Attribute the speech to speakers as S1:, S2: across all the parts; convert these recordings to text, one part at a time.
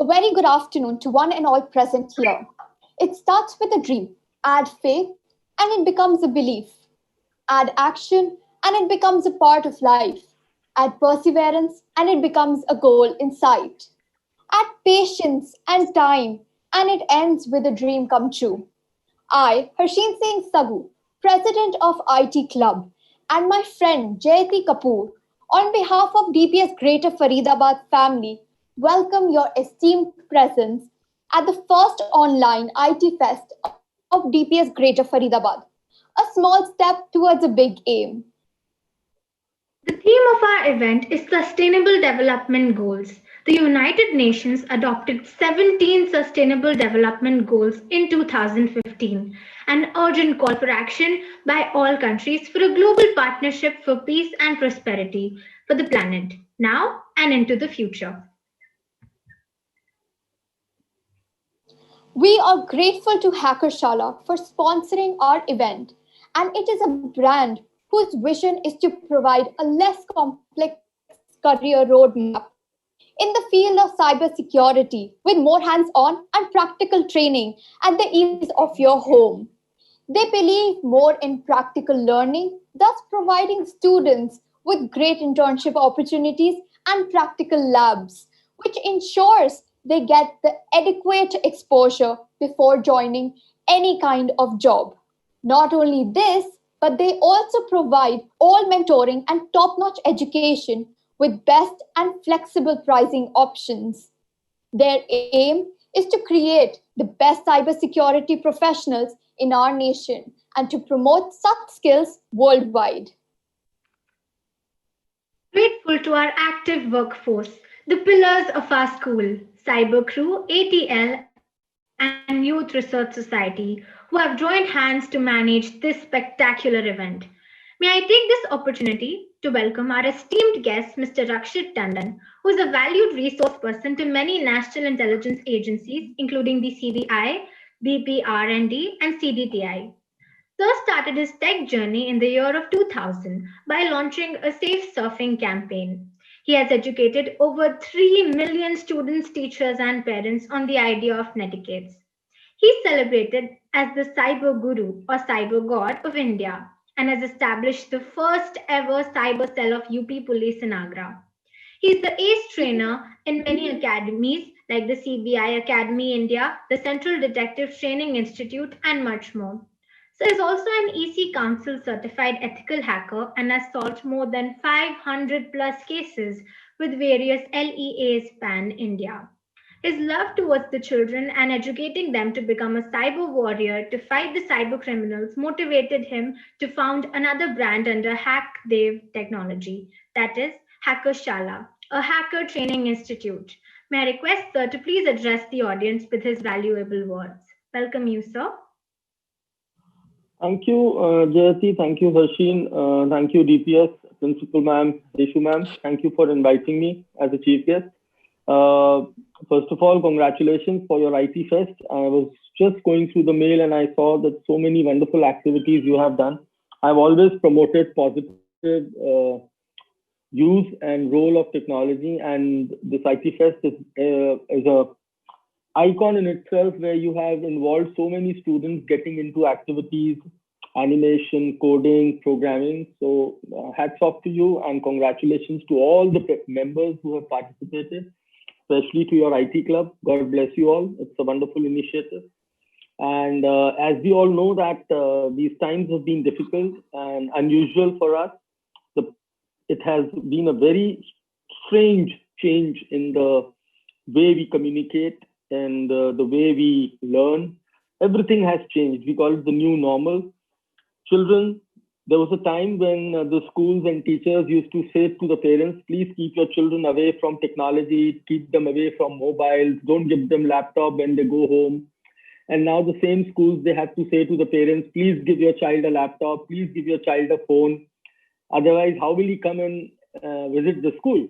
S1: A very good afternoon to one and all present here. It starts with a dream. Add faith, and it becomes a belief. Add action, and it becomes a part of life. Add perseverance, and it becomes a goal in sight. Add patience and time, and it ends with a dream come true. I, Harshin Singh Sagu, President of IT Club, and my friend Jayati Kapoor, on behalf of DPS Greater Faridabad family, welcome your esteemed presence at the first online IT Fest of DPS Greater Faridabad. A small step towards a big aim.
S2: The theme of our event is Sustainable Development Goals. The United Nations adopted 17 Sustainable Development Goals in 2015, an urgent call for action by all countries for a global partnership for peace and prosperity for the planet, now and into the future.
S1: We are grateful to Hackershala for sponsoring our event, and it is a brand whose vision is to provide a less complex career roadmap in the field of cybersecurity with more hands-on and practical training at the ease of your home. They believe more in practical learning, thus providing students with great internship opportunities and practical labs, which ensures they get the adequate exposure before joining any kind of job. Not only this, but they also provide all mentoring and top notch education with best and flexible pricing options. Their aim is to create the best cybersecurity professionals in our nation and to promote such skills worldwide.
S2: Grateful to our active workforce, the pillars of our school, Cyber Crew, ATL, and Youth Research Society, who have joined hands to manage this spectacular event. May I take this opportunity to welcome our esteemed guest, Mr. Rakshit Tandon, who is a valued resource person to many national intelligence agencies, including the CBI, BPRND, and CDTI. Sir started his tech journey in the year of 2000 by launching a safe surfing campaign. He has educated over 3 million students, teachers, and parents on the idea of netiquettes. He is celebrated as the Cyber Guru or Cyber God of India and has established the first ever cyber cell of UP Police in Agra. He is the ACE trainer in many academies like the CBI Academy India, the Central Detective Training Institute, and much more. So is also an EC Council certified ethical hacker and has solved more than 500 plus cases with various LEAs pan India. His love towards the children and educating them to become a cyber warrior to fight the cyber criminals motivated him to found another brand under HackDev Technology, that is Hackershala, a hacker training institute. May I request sir to please address the audience with his valuable words. Welcome you, sir.
S3: Thank you, Jayati. Thank you, Harshin. Thank you, DPS, Principal Ma'am, Deshu Ma'am. Thank you for inviting me as a chief guest. First of all, congratulations for your IT Fest. I was just going through the mail and I saw that so many wonderful activities you have done. I've always promoted positive use and role of technology, and this IT Fest is a icon in itself where you have involved so many students getting into activities, animation, coding, programming. So hats off to you and congratulations to all the members who have participated, especially to your IT club. God bless you all. It's a wonderful initiative. And as we all know that these times have been difficult and unusual for us, it has been a very strange change in the way we communicate and the way we learn. Everything has changed. We call it the new normal. Children, there was a time when the schools and teachers used to say to the parents, please keep your children away from technology, keep them away from mobiles, don't give them laptop when they go home. And now the same schools, they have to say to the parents, please give your child a laptop, please give your child a phone. Otherwise, how will he come and visit the school?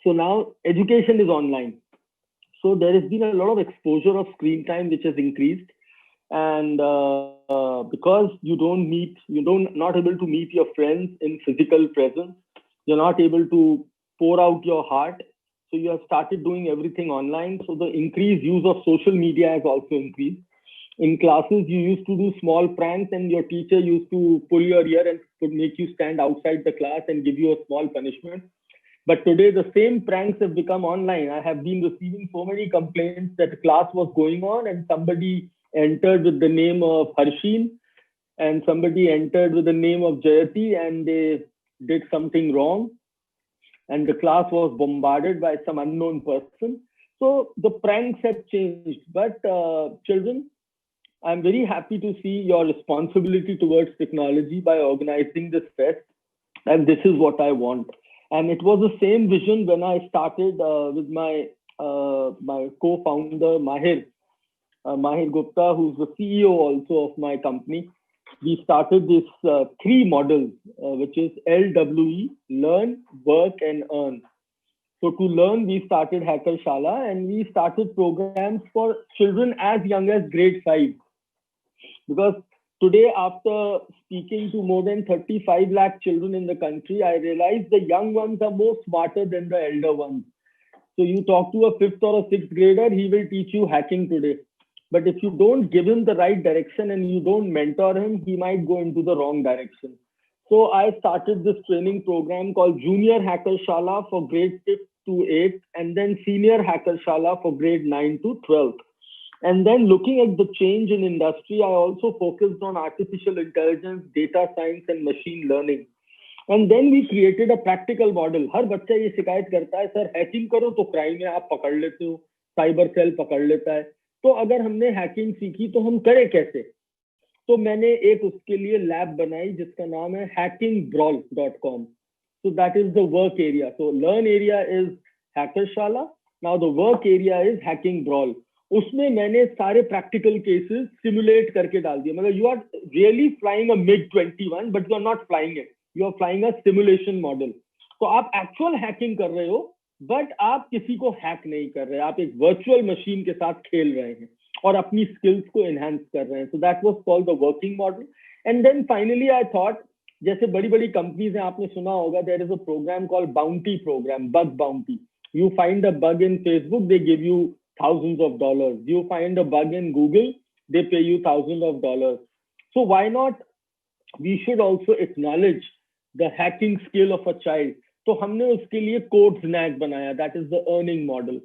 S3: So now education is online. So there has been a lot of exposure of screen time, which has increased. And because you're not able to meet your friends in physical presence, you're not able to pour out your heart. So you have started doing everything online. So the increased use of social media has also increased. In classes, you used to do small pranks and your teacher used to pull your ear and would make you stand outside the class and give you a small punishment. But today, the same pranks have become online. I have been receiving so many complaints that the class was going on and somebody entered with the name of Harsheen and somebody entered with the name of Jayati and they did something wrong. And the class was bombarded by some unknown person. So the pranks have changed. But children, I'm very happy to see your responsibility towards technology by organizing this fest. And this is what I want. And it was the same vision when I started with my co-founder, Mahir Gupta, who's the CEO also of my company. We started this 3 models, which is LWE, learn, work, and earn. So to learn, we started Hacker Shala and we started programs for children as young as grade 5. Because today, after speaking to more than 35 lakh children in the country, I realized the young ones are more smarter than the elder ones. So you talk to a 5th or a 6th grader, he will teach you hacking today. But if you don't give him the right direction and you don't mentor him, he might go into the wrong direction. So I started this training program called Junior Hacker Shala for grade 5th to 8th, and then Senior Hacker Shala for grade 9 to 12th. And then looking at the change in industry, I also focused on artificial intelligence, data science, and machine learning. And then we created a practical model. हर बच्चा ये शिकायत करता है, sir hacking करो तो crime में आप पकड़ लेते हो, साइबर सेल पकड़ लेता है. तो अगर हमने हैकिंग सीखी तो हम करें कैसे? तो मैंने एक उसके लिए लैब बनाई जिसका नाम है hackingbrawl.com. So that is the work area. So learn area is Hackershala. Now the work area is Hacking Brawl. उसमें मैंने सारे प्रैक्टिकल केसेस सिमुलेट करके डाल दिए. मतलब you are really flying a MiG-21 but you are not flying it, you are flying a simulation model. तो आप actual hacking कर रहे हो बट आप किसी को हैक नहीं कर रहे, आप एक वर्चुअल मशीन के साथ खेल रहे हैं और अपनी स्किल्स को एनहांस कर रहे हैं. So that was called the working model. And then finally I thought, जैसे बड़ी बड़ी कंपनीज हैं, आपने सुना होगा, there is a programme called bounty programme, bug bounty. You find a bug in Facebook, they give you thousands of dollars. You find a bug in Google, they pay you thousands of dollars. So why not we should also acknowledge the hacking skill of a child. तो हमने उसके लिए code snack बनाया, that is the earning model.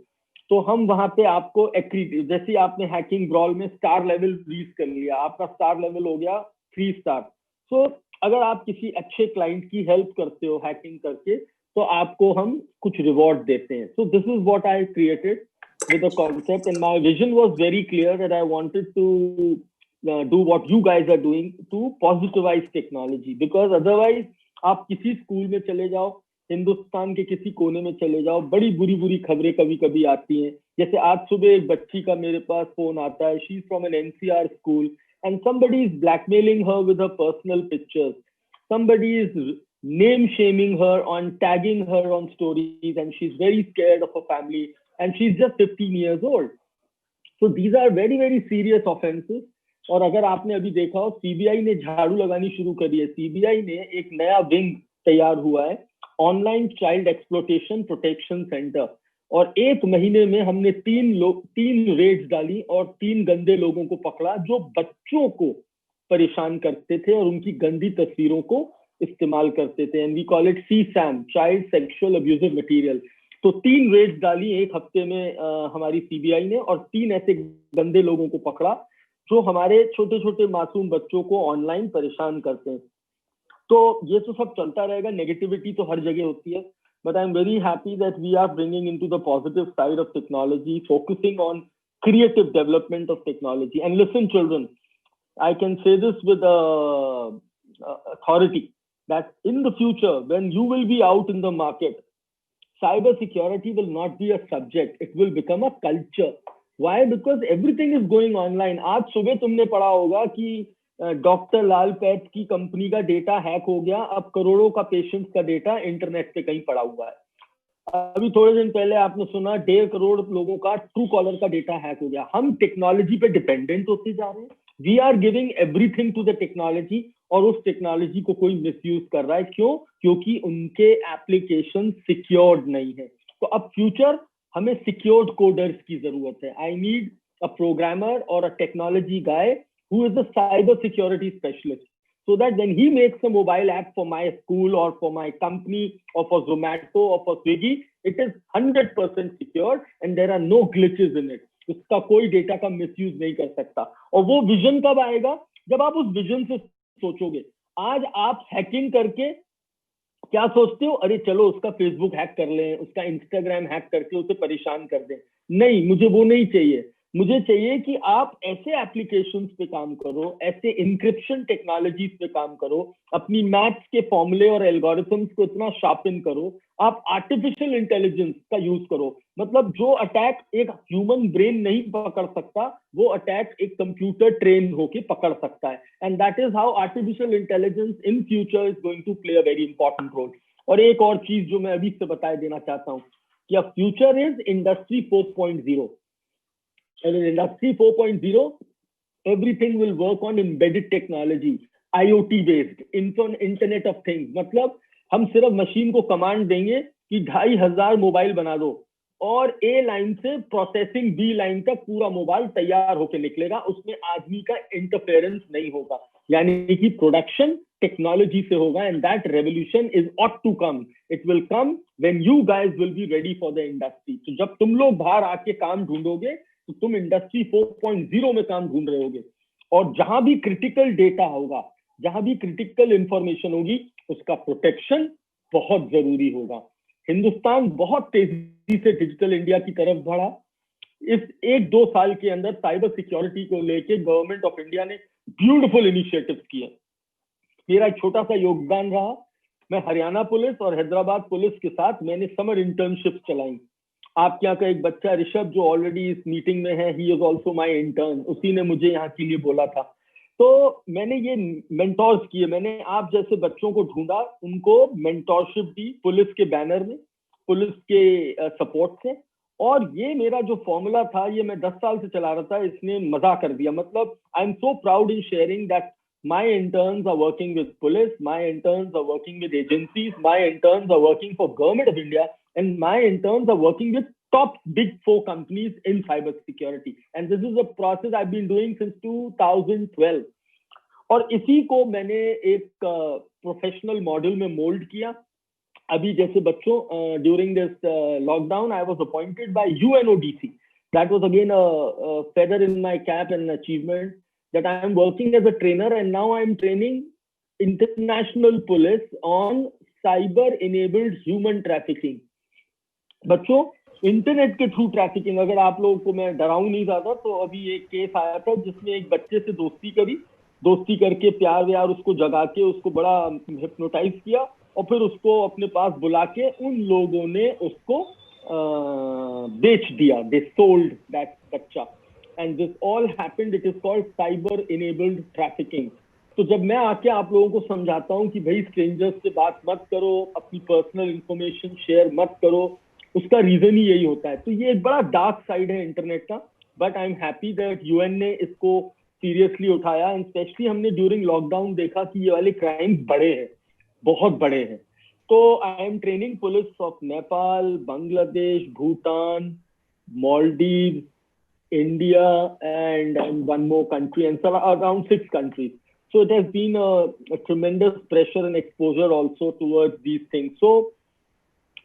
S3: तो हम वहां पे आपको जैसे आपने हैकिंग ब्रॉल में स्टार लेवल रीच कर लिया, आपका स्टार लेवल हो गया 3 स्टार. सो अगर आप किसी अच्छे क्लाइंट की हेल्प करते हो हैकिंग करके, तो आपको हम कुछ रिवॉर्ड देते हैं. So this is what I created with a concept, and my vision was very clear that I wanted to do what you guys are doing to positivize technology. Because otherwise आप किसी school में चले जाओ, हिंदुस्तान के किसी कोने में चले जाओ, बड़ी बुरी बुरी खबरें कभी कभी आती हैं. जैसे आज सुबह एक बच्ची का मेरे पास फोन आता है, she is from an NCR school and somebody is blackmailing her with her personal pictures. Somebody is name shaming her on tagging her on stories, and she's very scared of her family. And she's just 15 years old. So these are very, very serious offenses. और अगर आपने अभी देखा हो, CBI ने झाड़ू लगानी शुरू करी है. सीबीआई ने एक नया विंग तैयार हुआ है, online child exploitation protection centre. और 1 महीने में हमने 3 रेड्स डाली और 3 गंदे लोगों को पकड़ा जो बच्चों को परेशान करते थे और उनकी गंदी तस्वीरों को इस्तेमाल करते थे. And we call it CSAM, child sexual abusive material. तो 3 रेड्स डाली 1 हफ्ते में हमारी सीबीआई ने, और 3 ऐसे गंदे लोगों को पकड़ा जो हमारे छोटे छोटे मासूम बच्चों को ऑनलाइन परेशान करते हैं. तो ये तो सब चलता रहेगा, नेगेटिविटी तो हर जगह होती है, but I am very happy that we are bringing into the positive side of technology, focusing on creative development of technology. And listen children, I can say this with authority that in the future when you will be out in the market, cyber security will not be a subject, it will become a culture. Why? Because everything is going online. आज सुबह तुमने पढ़ा होगा कि doctor लाल path की company का data hack हो गया, अब करोड़ों का पेशेंट्स का डेटा इंटरनेट पे कहीं पड़ा हुआ है. अभी थोड़े दिन पहले आपने सुना 1.5 करोड़ लोगों का ट्रू कॉलर का डेटा हैक हो गया. हम टेक्नोलॉजी पे डिपेंडेंट होते जा रहे हैं. We are giving everything to the technology, और उस टेक्नोलॉजी को कोई मिसयूज कर रहा है. क्यों? क्योंकि उनके एप्लीकेशन सिक्योर्ड नहीं है. तो अब फ्यूचर हमें सिक्योर्ड कोडर्स की जरूरत है. आई नीड अ प्रोग्रामर और a technology guy who is a cyber security specialist, so that when he makes a mobile app for my school or for my company or for Zomato or for Swiggy, it is 100% secure and there are no glitches in it. उसका कोई data का misuse नहीं कर सकता. और वो vision कब आएगा? जब आप उस विजन से सोचोगे. आज आप हैकिंग करके क्या सोचते हो? अरे चलो उसका फेसबुक हैक कर लें, उसका इंस्टाग्राम हैक करके उसे परेशान कर दें. नहीं, मुझे वो नहीं चाहिए. मुझे चाहिए कि आप ऐसे एप्लीकेशंस पे काम करो, ऐसे इंक्रिप्शन टेक्नोलॉजीज पे काम करो, अपनी मैथ्स के फॉर्मूले और एल्गोरिथम्स को इतना शार्पन करो, आप आर्टिफिशियल इंटेलिजेंस का यूज करो. मतलब जो अटैक एक ह्यूमन ब्रेन नहीं पकड़ सकता, वो अटैक एक कंप्यूटर ट्रेन होके पकड़ सकता है. And that is how artificial intelligence in future is going to play a very important role. और एक और चीज जो मैं अभी से बता देना चाहता हूँ कि अब future is industry 4.0. And in Industry 4.0, everything will work on embedded technology, IoT based, Internet of Things. मतलब हम सिर्फ मशीन को कमांड देंगे कि 2,500 मोबाइल बना दो और A लाइन से प्रोसेसिंग B लाइन तक पूरा मोबाइल तैयार होके निकलेगा. उसमें आदमी का इंटरफेरेंस नहीं होगा. यानी कि प्रोडक्शन टेक्नोलॉजी से होगा. And that revolution is ought to come. It will come when you guys will be ready for the industry. तो जब तुम लोग बाहर आके काम ढूंढोगे तो तुम इंडस्ट्री 4.0 में काम ढूंढ रहे होगे. और जहां भी क्रिटिकल डेटा होगा, जहां भी क्रिटिकल इंफॉर्मेशन होगी, उसका प्रोटेक्शन बहुत जरूरी होगा. हिंदुस्तान बहुत तेजी से डिजिटल इंडिया की तरफ बढ़ा. इस 1-2 साल के अंदर साइबर सिक्योरिटी को लेके गवर्नमेंट ऑफ इंडिया ने ब्यूटीफुल इनिशिएटिव्स किए. मेरा एक छोटा सा योगदान रहा. मैं हरियाणा पुलिस और हैदराबाद पुलिस के साथ मैंने समर इंटर्नशिप चलाई. आपके यहाँ का एक बच्चा ऋषभ जो ऑलरेडी इस मीटिंग में है, he is also my intern. उसी ने मुझे यहाँ के लिए बोला था. तो मैंने ये मेंटोर्स किए. मैंने आप जैसे बच्चों को ढूंढा, उनको मेंटोरशिप दी पुलिस के बैनर में, पुलिस के सपोर्ट से. और ये मेरा जो फॉर्मूला था, ये मैं 10 साल से चला रहा था. इसने मजा कर दिया. मतलब I am so proud in sharing that my interns are working with police, my interns are working with agencies, my interns are working for government of India, and my interns are working with top big 4 companies in cyber security. And this is a process I've been doing since 2012. और इसी को मैंने एक professional model में mould किया. अभी जैसे बच्चों, during this lockdown I was appointed by UNODC. That was again a feather in my cap and an achievement, that I am working as a trainer and now I am training international police on cyber enabled human trafficking. बच्चों, internet के through trafficking, अगर आप लोगों को मैं डराऊं नहीं ज्यादा, तो अभी एक केस आया था जिसमें एक बच्चे से दोस्ती करी, दोस्ती करके प्यार व्यार उसको जगा के उसको बड़ा हिप्नोटाइज किया और फिर उसको अपने पास बुला के उन लोगों ने उसको बेच दिया. दे सोल्ड दैट बच्चा. And this all happened, it is called cyber enabled trafficking. तो जब मैं आके आप लोगों को समझाता हूँ कि भाई स्ट्रेंजर्स से बात मत करो, अपनी पर्सनल इंफॉर्मेशन शेयर मत करो, उसका रीजन ही यही होता है. तो ये एक बड़ा डार्क साइड है इंटरनेट का. But I am happy that UN ने इसको सीरियसली उठाया. एंड स्पेशली हमने ड्यूरिंग लॉकडाउन देखा कि ये वाले क्राइम्स बड़े हैं, बहुत बड़े हैं. तो I am training police of Nepal, Bangladesh, Bhutan, Maldives, India, and one more country, and so around 6 countries. So it has been a tremendous pressure and exposure also towards these things. So,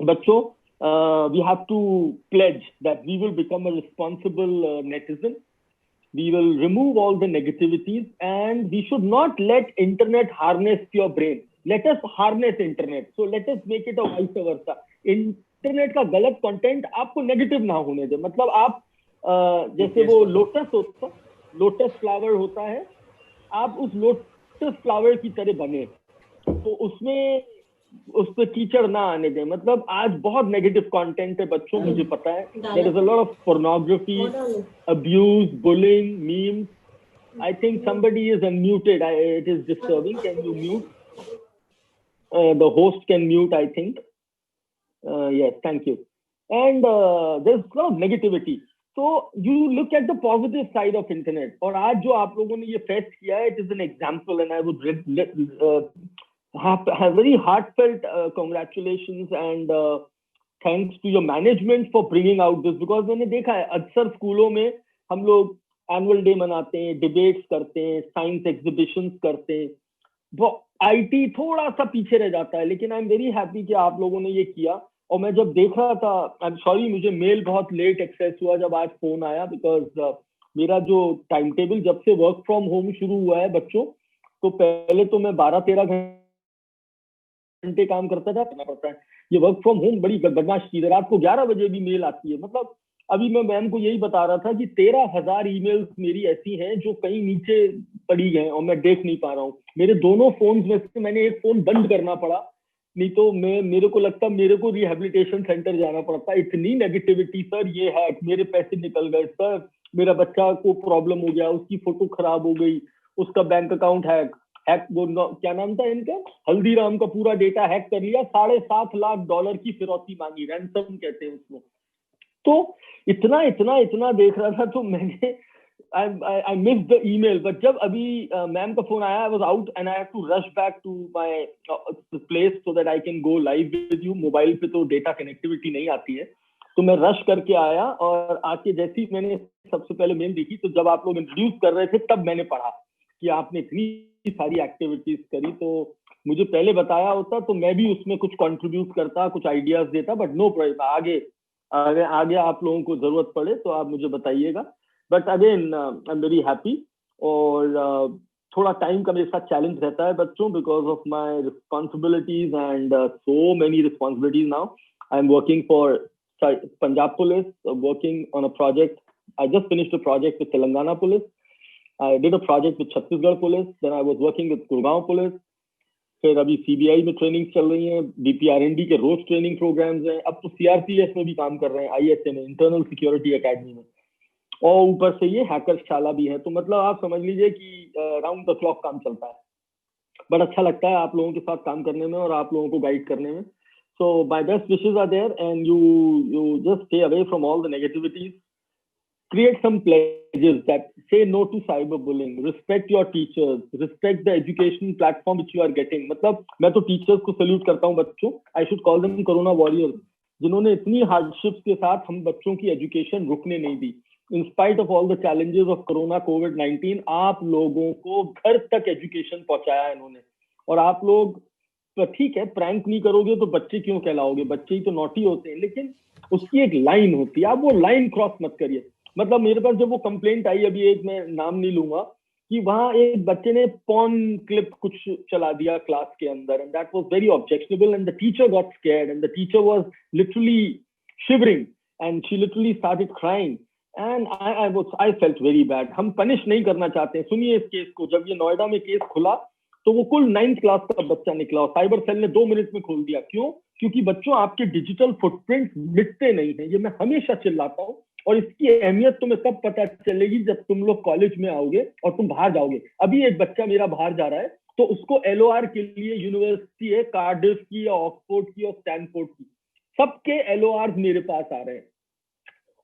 S3: bachcho, we have to pledge that we will become a responsible netizen. We will remove all the negativities, and we should not let internet harness your brain. Let us harness internet. So let us make it a vice versa. Internet का गलत content आपको negative ना होने दे. मतलब आप जैसे वो lotus flower होता है, आप उस लोटस फ्लावर की तरह बने, तो उसमें उस पर कीचड़ ना आने दें. मतलब आज बहुत नेगेटिव कंटेंट है बच्चों, मुझे पता है. There is a lot of pornography, abuse, bullying, memes. I think somebody is unmuted. It is disturbing. Can you mute? The host can mute, I think. Yes, thank you. And there is a lot of negativity. So you look at the positive side of internet. और आज जो आप लोगों ने ये fest किया है, it is an example, and I would have very heartfelt congratulations and thanks to your management for bringing out this, because मैंने देखा है अक्सर स्कूलों में हम लोग एनुअल डे मनाते हैं, डिबेट्स करते हैं, साइंस एग्जीबिशंस करते हैं, वो आईटी थोड़ा सा पीछे रह जाता है। लेकिन आई एम वेरी हैप्पी कि आप लोगों ने ये किया। और मैं जब देख रहा था, आई एम सॉरी मुझे मेल बहुत लेट एक्सेस हुआ जब आज फोन आया, बिकॉज मेरा जो टाइम टेबल जब से वर्क फ्रॉम होम शुरू हुआ है बच्चों, तो पहले तो मैं 12-13 घंटे काम करता था, करना पड़ता है। ये वर्क फ्रॉम होम बड़ी बदमाश चीज है, रात को 11 बजे भी मेल आती है। मतलब अभी मैं मैम को यही बता रहा था कि 13,000 ईमेल्स मेरी ऐसी हैं जो कहीं नीचे पड़ी गए और मैं देख नहीं पा रहा हूँ। मेरे दोनों फोन में से मैंने एक फोन बंद करना पड़ा, नहीं तो मेरे को लगता मेरे को रिहेबिलिटेशन सेंटर जाना पड़ता। इतनी नेगेटिविटी, सर ये है, मेरे पैसे निकल गए, सर मेरा बच्चा को प्रॉब्लम हो गया, उसकी फोटो खराब हो गई, उसका बैंक अकाउंट हैक वो क्या नाम था इनका, हल्दीराम का पूरा डेटा हैक कर लिया, $7.5 लाख की फिरौती मांगी, रैंसम कहते हैं उसको। तो इतना देख रहा था, तो मैंने I missed the email, but जब अभी मैम का फोन आया, I was out and I had to rush back to my place so that I can go live with you। Mobile पे तो डेटा कनेक्टिविटी नहीं आती है, तो मैं रश करके आया और आके जैसे ही मैंने सबसे पहले मेल देखी, तो जब आप लोग इंट्रोड्यूस कर रहे थे तब मैंने पढ़ा कि आपने इतनी सारी एक्टिविटीज करी। तो मुझे पहले बताया होता तो मैं भी उसमें कुछ कंट्रीब्यूट करता, कुछ आइडियाज देता, बट नो प्रॉब्लम, आगे आप लोगों को जरूरत पड़े तो आप मुझे बताइएगा। But again I am very happy. और थोड़ा टाइम का मेरे साथ चैलेंज रहता है बच्चों, because of my responsibilities and so many responsibilities now. I am working for Punjab Police, working on a project. I just finished a project with Telangana Police. I did a project with Chhattisgarh Police. Then I was working with Gurgaon Police. फिर अभी CBI में training चल रही है, डीपीआरएनडी के रोज training programmes हैं, अब तो सीआरपीएफ में भी काम कर रहे हैं, आईएसए में, इंटरनल सिक्योरिटी एकेडमी में, और ऊपर से ये हैकरशाला भी है। तो मतलब आप समझ लीजिए कि राउंड द क्लॉक काम चलता है। बट अच्छा लगता है आप लोगों के साथ काम करने में और आप लोगों को गाइड करने में। So my best wishes are there, and you just stay away from all the negativities. Create some pledges that say no to cyberbullying, respect your teachers, respect the education platform which you are getting. मतलब मैं तो teachers को salute करता हूँ बच्चों, I should call them corona warriors, जिन्होंने इतनी hardships के साथ हम बच्चों की एजुकेशन रुकने नहीं दी। In spite of all the challenges of corona COVID-19, आप लोगों को घर तक एजुकेशन पहुंचाया इन्होंने। और आप लोग ठीक है, प्रैंक नहीं करोगे तो बच्चे क्यों कहलाओगे, बच्चे ही तो नॉटी होते हैं, लेकिन उसकी एक लाइन होती है, आप वो लाइन क्रॉस मत करिए। मतलब मेरे पास जब वो कंप्लेंट आई, अभी एक मैं नाम नहीं लूंगा, कि वहां एक बच्चे ने पॉर्न क्लिप कुछ चला दिया क्लास के अंदर, and that was very objectionable, and the teacher got scared, and the teacher was literally shivering and she literally started crying, and I felt very bad. हम पनिश नहीं करना चाहते हैं। सुनिए इस केस को, जब ये नोएडा में केस खुला तो वो कुल 9th क्लास का बच्चा निकला और साइबर सेल ने 2 मिनट में खोल दिया। क्यों? क्योंकि बच्चों आपके डिजिटल फुटप्रिंट मिटते नहीं हैं, ये मैं हमेशा चिल्लाता हूँ। और इसकी अहमियत तुम्हें तब पता चलेगी जब तुम लोग कॉलेज में आओगे और तुम बाहर जाओगे। अभी एक बच्चा मेरा बाहर जा रहा है, तो उसको LOR के लिए यूनिवर्सिटी है, कार्डिफ की, ऑक्सफोर्ड की और स्टैनफोर्ड की, सबके LORs मेरे पास आ रहे हैं।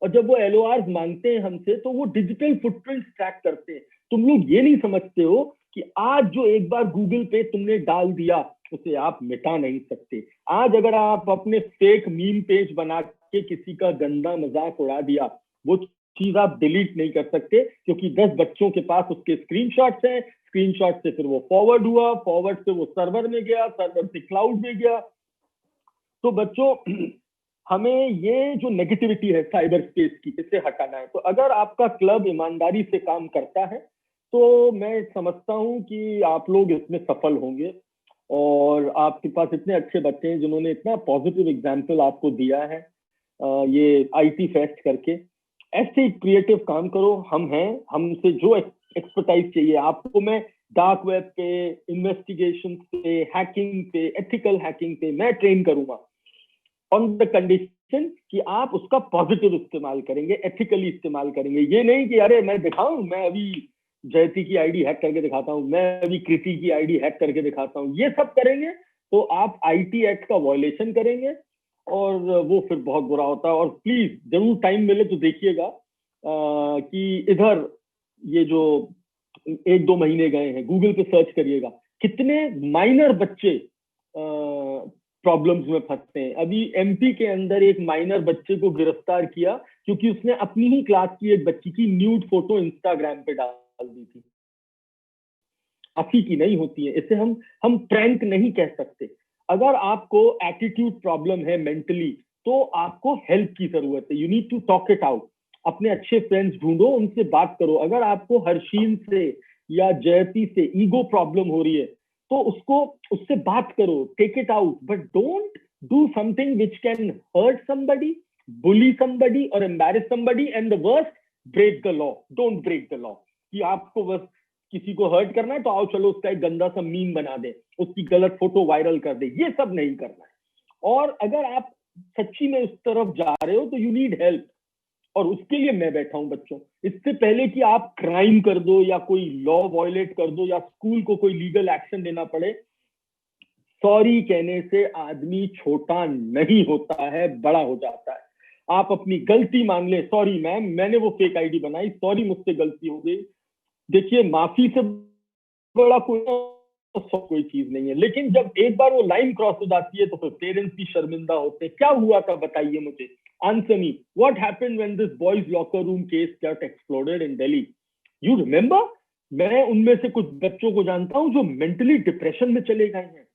S3: और जब वो LORs मांगते हैं हमसे, तो वो डिजिटल फुटप्रिंट ट्रैक करते हैं। तुम लोग ये नहीं समझते हो कि आज जो एक बार गूगल पे तुमने डाल दिया, उसे आप मिटा नहीं सकते। आज अगर आप अपने फेक मीम पेज बना के किसी का गंदा मजाक उड़ा दिया, वो चीज आप डिलीट नहीं कर सकते, क्योंकि 10 बच्चों के पास उसके स्क्रीनशॉट्स हैं, स्क्रीनशॉट से फिर वो फॉरवर्ड हुआ, फॉरवर्ड से वो सर्वर में गया, सर्वर से क्लाउड में गया। तो बच्चों, हमें ये जो नेगेटिविटी है साइबर स्पेस की, इसे हटाना है। तो अगर आपका क्लब ईमानदारी से काम करता है, तो मैं समझता हूं कि आप लोग इसमें सफल होंगे। और आपके पास इतने अच्छे बच्चे हैं जिन्होंने इतना पॉजिटिव एग्जाम्पल आपको दिया है ये IT फेस्ट करके। ऐसे क्रिएटिव काम करो, हम हैं, हमसे जो एक्सपर्टाइज चाहिए आपको, मैं डार्क वेब पे, इन्वेस्टिगेशन पे, हैकिंग पे, एथिकल हैकिंग पे मैं ट्रेन करूंगा, ऑन द कंडीशन कि आप उसका पॉजिटिव इस्तेमाल करेंगे, एथिकली इस्तेमाल करेंगे। ये नहीं कि अरे मैं दिखाऊं, मैं अभी जयती की आईडी हैक करके दिखाता हूँ, मैं अभी कृति की आईडी हैक करके दिखाता हूँ। ये सब करेंगे तो आप IT एक्ट का वायलेशन करेंगे और वो फिर बहुत बुरा होता है। और प्लीज जरूर टाइम मिले तो देखिएगा कि इधर ये जो 1-2 महीने गए हैं, गूगल पे सर्च करिएगा, कितने माइनर बच्चे प्रॉब्लम्स में फंसते हैं। अभी एमपी के अंदर एक माइनर बच्चे को गिरफ्तार किया क्योंकि उसने अपनी ही क्लास की एक बच्ची की न्यूड फोटो इंस्टाग्राम पे डाल दी थी। काफी की नहीं होती है, इसे हम प्रैंक नहीं कह सकते। अगर आपको एटीट्यूड प्रॉब्लम है मेंटली, तो आपको हेल्प की जरूरत है। You need to talk it out. अपने अच्छे फ्रेंड्स ढूंढो, उनसे बात करो। अगर आपको हर्षील से या जयती से ईगो प्रॉब्लम हो रही है, तो उससे बात करो, take it out, but don't do something which can hurt somebody, bully somebody और embarrass somebody, and the worst, break the law. Don't break the law कि आपको बस किसी को हर्ट करना है तो आओ चलो उसका एक गंदा सा मीम बना दे, उसकी गलत फोटो वायरल कर दे। ये सब नहीं करना है। और अगर आप सच्ची में उस तरफ जा रहे हो तो यू नीड हेल्प, और उसके लिए मैं बैठा हूं बच्चों। इससे पहले कि आप क्राइम कर दो या कोई लॉ वायलेट कर दो या स्कूल को कोई लीगल एक्शन लेना पड़े, सॉरी कहने से आदमी छोटा नहीं होता है, बड़ा हो जाता है। आप अपनी गलती मान ले, सॉरी मैम मैंने वो फेक आईडी बनाई, सॉरी मुझसे गलती हो गई। देखिए माफी से बड़ा कोई चीज नहीं है, लेकिन जब एक बार वो लाइन क्रॉस हो जाती है तो फिर पेरेंट्स भी शर्मिंदा होते हैं। क्या हुआ था बताइए मुझे, answer me, what happened when this boys locker room case got exploded in Delhi? You remember? मैं उनमें से कुछ बच्चों को जानता हूं जो मेंटली डिप्रेशन में चले गए हैं।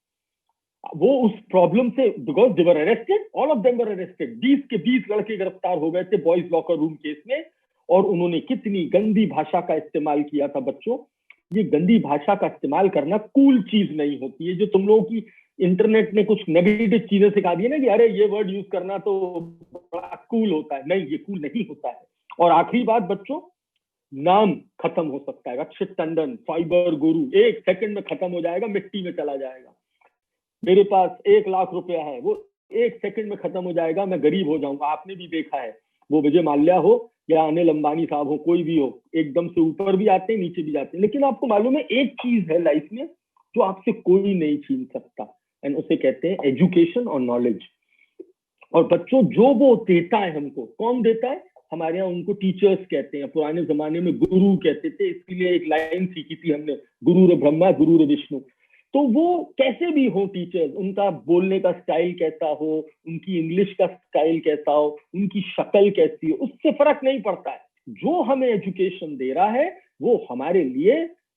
S3: वो उस प्रॉब्लम से, because they were arrested, all of them were arrested, 20 के 20 लड़के गिरफ्तार हो गए थे बॉयज लॉकर रूम केस में, और उन्होंने कितनी गंदी भाषा का इस्तेमाल किया था। बच्चों, ये गंदी भाषा का इस्तेमाल करना कूल चीज नहीं होती है। जो तुम लोगों की इंटरनेट ने कुछ नेगेटिव चीजें सिखा दी है ना कि अरे ये वर्ड यूज करना तो बड़ा कूल होता है, नहीं, ये कूल नहीं होता है। और आखिरी बात बच्चों, नाम खत्म हो सकता है। रक्षित टंडन, फाइबर गुरु, 1 सेकंड में खत्म हो जाएगा, मिट्टी में चला जाएगा। मेरे पास 1 लाख रुपया है, वो 1 सेकंड में खत्म हो जाएगा, मैं गरीब हो जाऊंगा। आपने भी देखा है, वो विजय माल्या हो या अनिल अंबानी साहब हो, कोई भी हो, एकदम से ऊपर भी आते हैं नीचे भी जाते हैं। लेकिन आपको मालूम है एक चीज है लाइफ में जो आपसे कोई नहीं छीन सकता, एंड उसे कहते हैं एजुकेशन और नॉलेज। और बच्चों, जो वो देता है हमको, कौन देता है? हमारे यहाँ उनको टीचर्स कहते हैं, पुराने जमाने में गुरु कहते थे, इसलिए एक लाइन सीखी थी हमने, गुरुर ब्रह्मा गुरुर विष्णु। तो वो कैसे भी हो टीचर्स, उनका बोलने का स्टाइल कैसा हो, उनकी इंग्लिश का स्टाइल कैसा हो, उनकी शक्ल कैसी हो, उससे फर्क नहीं पड़ता है। जो हमें एजुकेशन दे रहा है वो हमारे लिए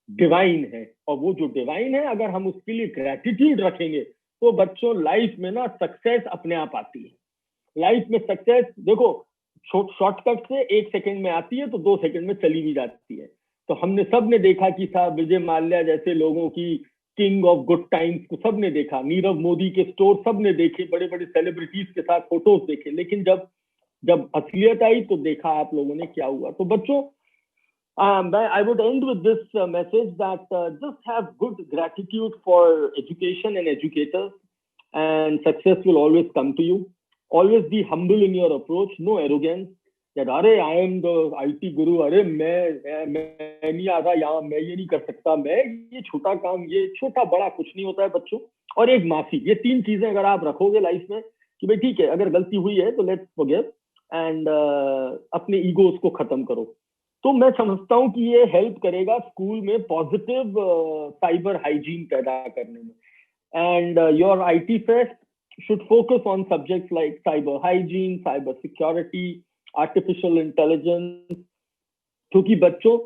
S3: डिवाइन है, और वो जो डिवाइन है, अगर हम उसके लिए ग्रेटिट्यूड रखेंगे तो बच्चों लाइफ में ना सक्सेस अपने आप आती है। लाइफ में सक्सेस देखो, शॉर्टकट से 1 सेकंड में आती है तो 2 सेकंड में चली भी जाती है। तो हमने सब ने देखा कि साहब विजय माल्या जैसे लोगों की किंग ऑफ गुड टाइम्स को सबने देखा, नीरव मोदी के स्टोर सबने देखे, बड़े बड़े सेलिब्रिटीज के साथ फोटोज देखे, लेकिन जब असलियत आई तो देखा आप लोगों ने क्या हुआ। तो बच्चों, I would end with this message that just have good gratitude for education and educators, and success will always come to you. Always be humble in your approach, no arrogance. That अरे I am the IT guru, अरे मैं नहीं आता यहाँ, मैं ये नहीं कर सकता, मैं ये छोटा काम, ये छोटा बड़ा कुछ नहीं होता है बच्चों। और एक माफी, ये 3 चीजें अगर आप रखोगे लाइफ में कि भाई ठीक है, अगर गलती हुई है तो लेट्स फॉरगिव, एंड अपने ईगोस को खत्म करो, तो मैं समझता हूँ कि ये हेल्प करेगा स्कूल में पॉजिटिव साइबर हाइजीन पैदा करने में। And your IT fest should focus on subjects like cyber hygiene, cyber security, artificial intelligence, क्योंकि बच्चों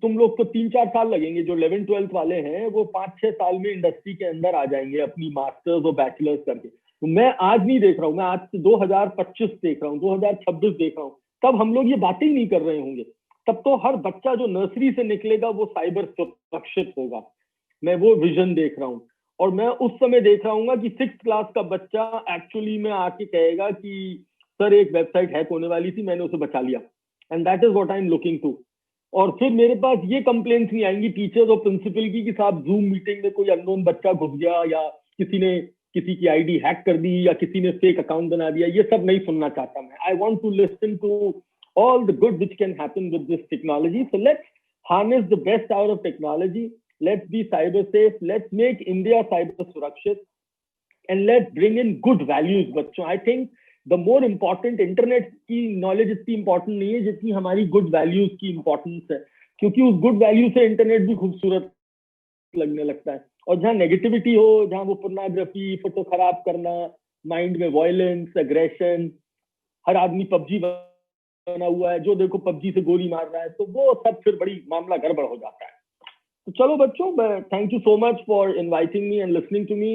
S3: तुम लोग को 3-4 साल लगेंगे, जो 11th-12th वाले हैं वो 5-6 साल में इंडस्ट्री के अंदर आ जाएंगे अपनी मास्टर्स और बैचलर्स करके। तो मैं आज नहीं देख रहा हूँ, मैं आज से 2025 देख रहा हूँ, 2026 देख रहा हूँ, तब हम लोग ये बातें ही नहीं कर रहे होंगे। तब तो हर बच्चा जो नर्सरी से निकलेगा वो साइबर सुरक्षित होगा। मैं वो विजन देख रहा हूँ, और मैं उस समय देख रहा हूँ कि 6th क्लास का बच्चा एक्चुअली में आके कहेगा कि सर एक वेबसाइट हैक होने वाली थी, मैंने उसे बचा लिया, and that is what I am looking to. और फिर मेरे पास ये कंप्लेंट्स नहीं आएंगी टीचर्स और प्रिंसिपल की कि साहब जूम मीटिंग में कोई अननोन बच्चा घुस गया, या किसी ने किसी की आईडी हैक कर दी, या किसी ने फेक अकाउंट बना दिया। ये सब नहीं सुनना चाहता मैं। I want to listen to all the good which can happen with this technology. So let's harness the best out of technology. Let's be cyber safe. Let's make India cyber surakshit, and let's bring in good values. बच्चों, I think the more important, internet की knowledge इतनी important नहीं है जितनी हमारी good values की importance है, क्योंकि उस good value से internet भी खूबसूरत लगने लगता है। और जहाँ नेगेटिविटी हो, जहाँ वो पोर्नोग्राफी, फोटो खराब करना, माइंड में वायलेंस, एग्रेशन, हर आदमी पबजी बना हुआ है, जो देखो पबजी से गोली मार रहा है, तो वो सब फिर बड़ी मामला गड़बड़ हो जाता है. तो चलो बच्चों, thank you so much for inviting me and listening to me.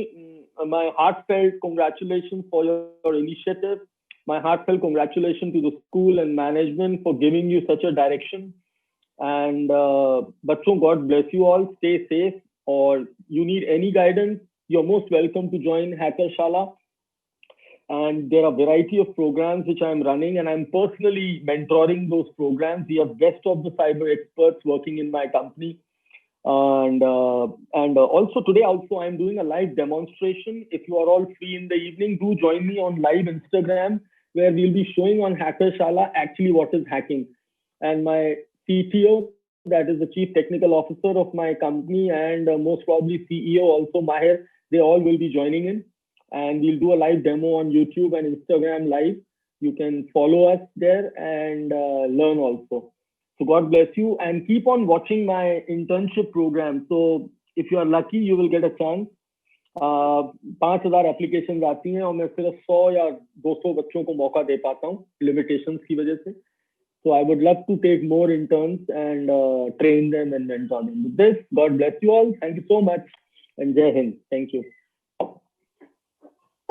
S3: My heartfelt congratulations for your initiative. My heartfelt congratulations to the school and management for giving you such a direction. And bachcho, God bless you all. Stay safe. Or you need any guidance, you're most welcome to join Hacker Shala. And there are a variety of programs which I'm running, and I'm personally mentoring those programs. We have best of the cyber experts working in my company. And also today also I'm doing a live demonstration. If you are all free in the evening, do join me on live Instagram, where we'll be showing on Hacker Shala actually what is hacking. And my CTO, that is the Chief Technical Officer of my company, and most probably CEO also, Mahir, they all will be joining in, and we'll do a live demo on YouTube and Instagram live. You can follow us there and learn also. So God bless you, and keep on watching my internship program. So if you are lucky, you will get a chance. 5,000 application आती हैं और मैं सिर्फ 100 या 200 बच्चों को मौका दे पाता हूँ लिमिटेशंस की वजह से. So I would love to take more interns and train them and mentor them. With this, God bless you all. Thank you so much, and Jai Hind. Thank you.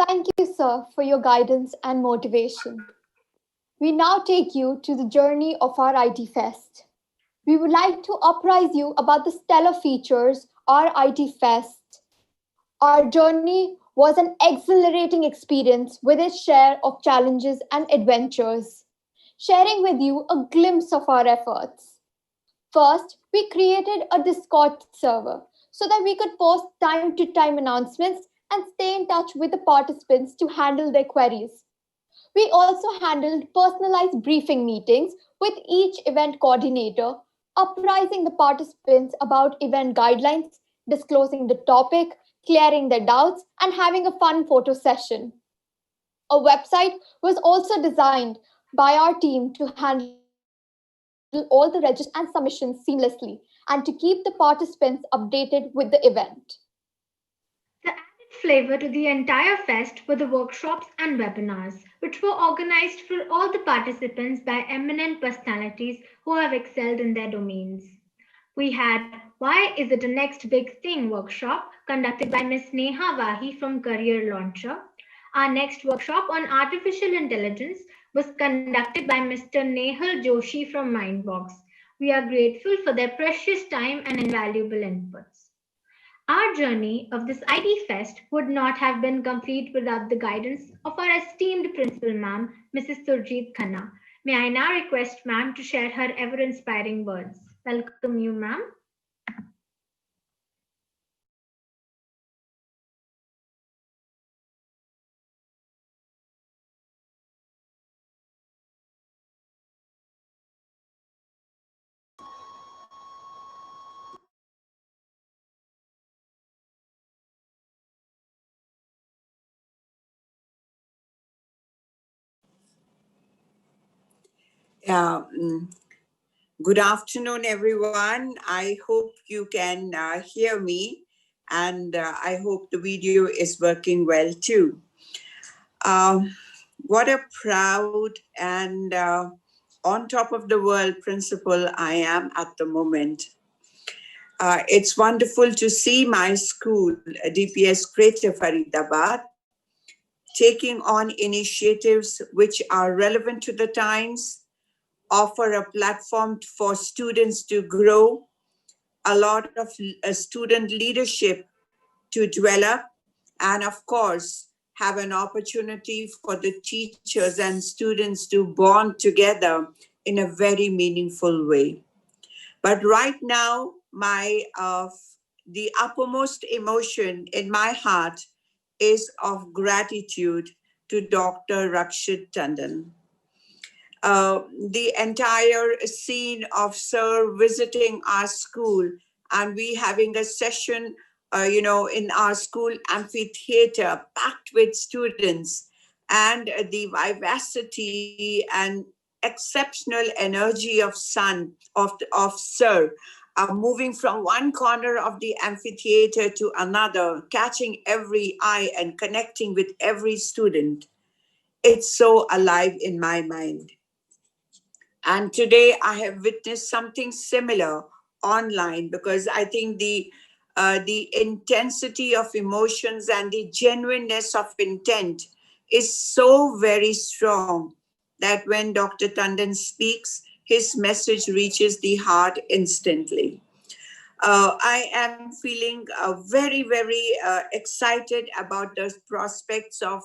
S1: Thank you, sir, for your guidance and motivation. We now take you to the journey of our IT Fest. We would like to apprise you about the stellar features our IT Fest. Our journey was an exhilarating experience with its share of challenges and adventures, sharing with you a glimpse of our efforts. First, we created a Discord server so that we could post time-to-time announcements and stay in touch with the participants to handle their queries. We also handled personalized briefing meetings with each event coordinator, apprising the participants about event guidelines, disclosing the topic, clearing their doubts, and having a fun photo session. A website was also designed by our team to handle all the registrations and submissions seamlessly and to keep the participants updated with the event.
S2: The added flavor to the entire fest were the workshops and webinars, which were organized for all the participants by eminent personalities who have excelled in their domains. We had Why Is It a Next Big Thing workshop conducted by Ms. Neha Wahi from Career Launcher. Our next workshop on artificial intelligence was conducted by Mr. Nehal Joshi from Mindbox. We are grateful for their precious time and invaluable inputs. Our journey of this IT Fest would not have been complete without the guidance of our esteemed principal ma'am, Mrs. Surjit Khanna. May I now request ma'am to share her ever-inspiring words. Welcome you, ma'am.
S4: Good afternoon, everyone. I hope you can hear me, and I hope the video is working well too. What a proud and on top of the world principal I am at the moment. It's wonderful to see my school, DPS Greater Faridabad, taking on initiatives which are relevant to the times, offer a platform for students to grow, a lot of student leadership to develop, and of course, have an opportunity for the teachers and students to bond together in a very meaningful way. But right now, the uppermost emotion in my heart is of gratitude to Dr. Rakshit Tandon. The entire scene of Sir visiting our school and we having a session, in our school amphitheater packed with students, and the vivacity and exceptional energy of Sir moving from one corner of the amphitheater to another, catching every eye and connecting with every student. It's so alive in my mind. And today I have witnessed something similar online, because I think the intensity of emotions and the genuineness of intent is so very strong that when Dr. Tandon speaks, his message reaches the heart instantly. I am feeling very, very excited about the prospects of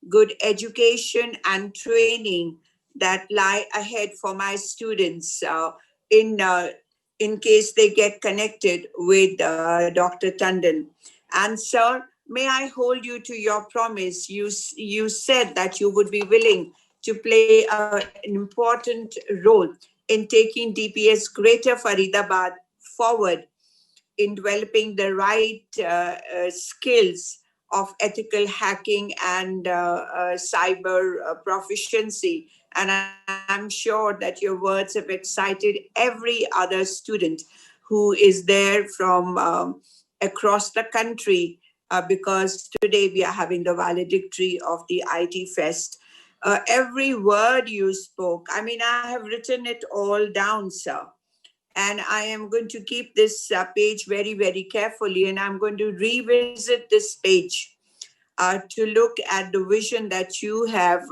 S4: good education and training that lie ahead for my students in in case they get connected with Dr. Tandon. And sir, may I hold you to your promise? You said that you would be willing to play an important role in taking DPS Greater Faridabad forward in developing the right skills of ethical hacking and cyber proficiency. And I'm sure that your words have excited every other student who is there from across the country, because today we are having the valedictory of the IT Fest. Every word you spoke, I mean, I have written it all down, sir, and I am going to keep this page very, very carefully, and I'm going to revisit this page to look at the vision that you have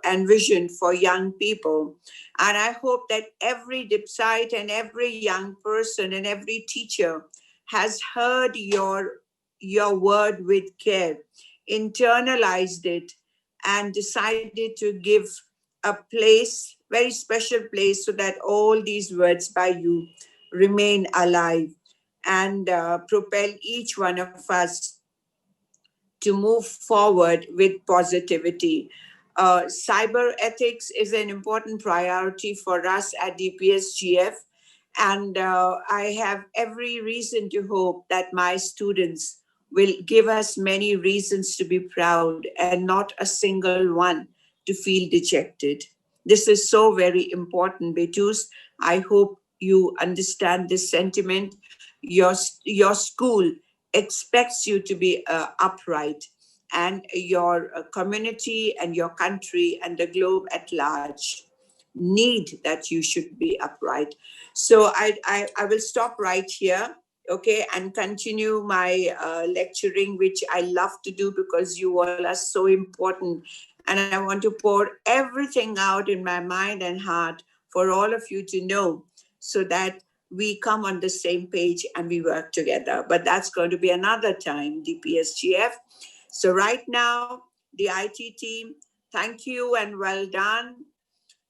S4: envisioned for young people. And I hope that every dipsite and every young person and every teacher has heard your word with care, internalized it, and decided to give a place, very special place, so that all these words by you remain alive and propel each one of us to move forward with positivity. Cyber ethics is an important priority for us at DPSGF, and I have every reason to hope that my students will give us many reasons to be proud and not a single one to feel dejected. This is so very important, Betus. I hope you understand this sentiment. Your school expects you to be upright, and your community and your country and the globe at large need that you should be upright. So I will stop right here, okay, and continue my lecturing, which I love to do because you all are so important. And I want to pour everything out in my mind and heart for all of you to know, so that we come on the same page and we work together. But that's going to be another time, DPSGF. So right now, the IT team, thank you and well done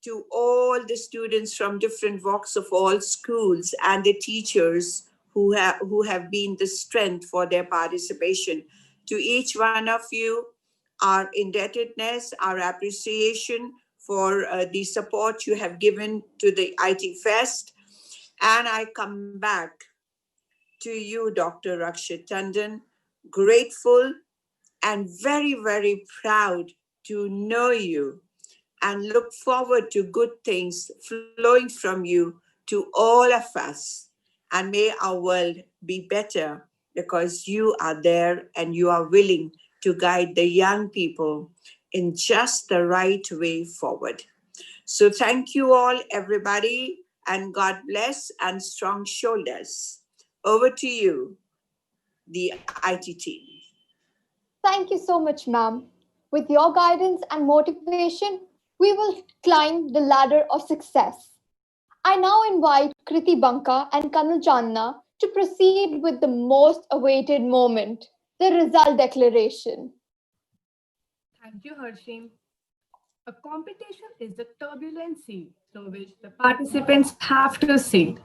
S4: to all the students from different walks of all schools and the teachers who have been the strength for their participation. To each one of you, our indebtedness, our appreciation for the support you have given to the IT Fest. And I come back to you, Dr. Rakshit Tandon, grateful and very, very proud to know you, and look forward to good things flowing from you to all of us. And may our world be better because you are there and you are willing to guide the young people in just the right way forward. So thank you all, everybody, and God bless and strong shoulders. Over to you, the IT team.
S1: Thank you so much, ma'am. With your guidance and motivation, we will climb the ladder of success. I now invite Kriti Banka and Kanal Chandna to proceed with the most awaited moment, the result declaration.
S5: Thank you, Harshim. A competition is a turbulent sea through which the participants have to sail.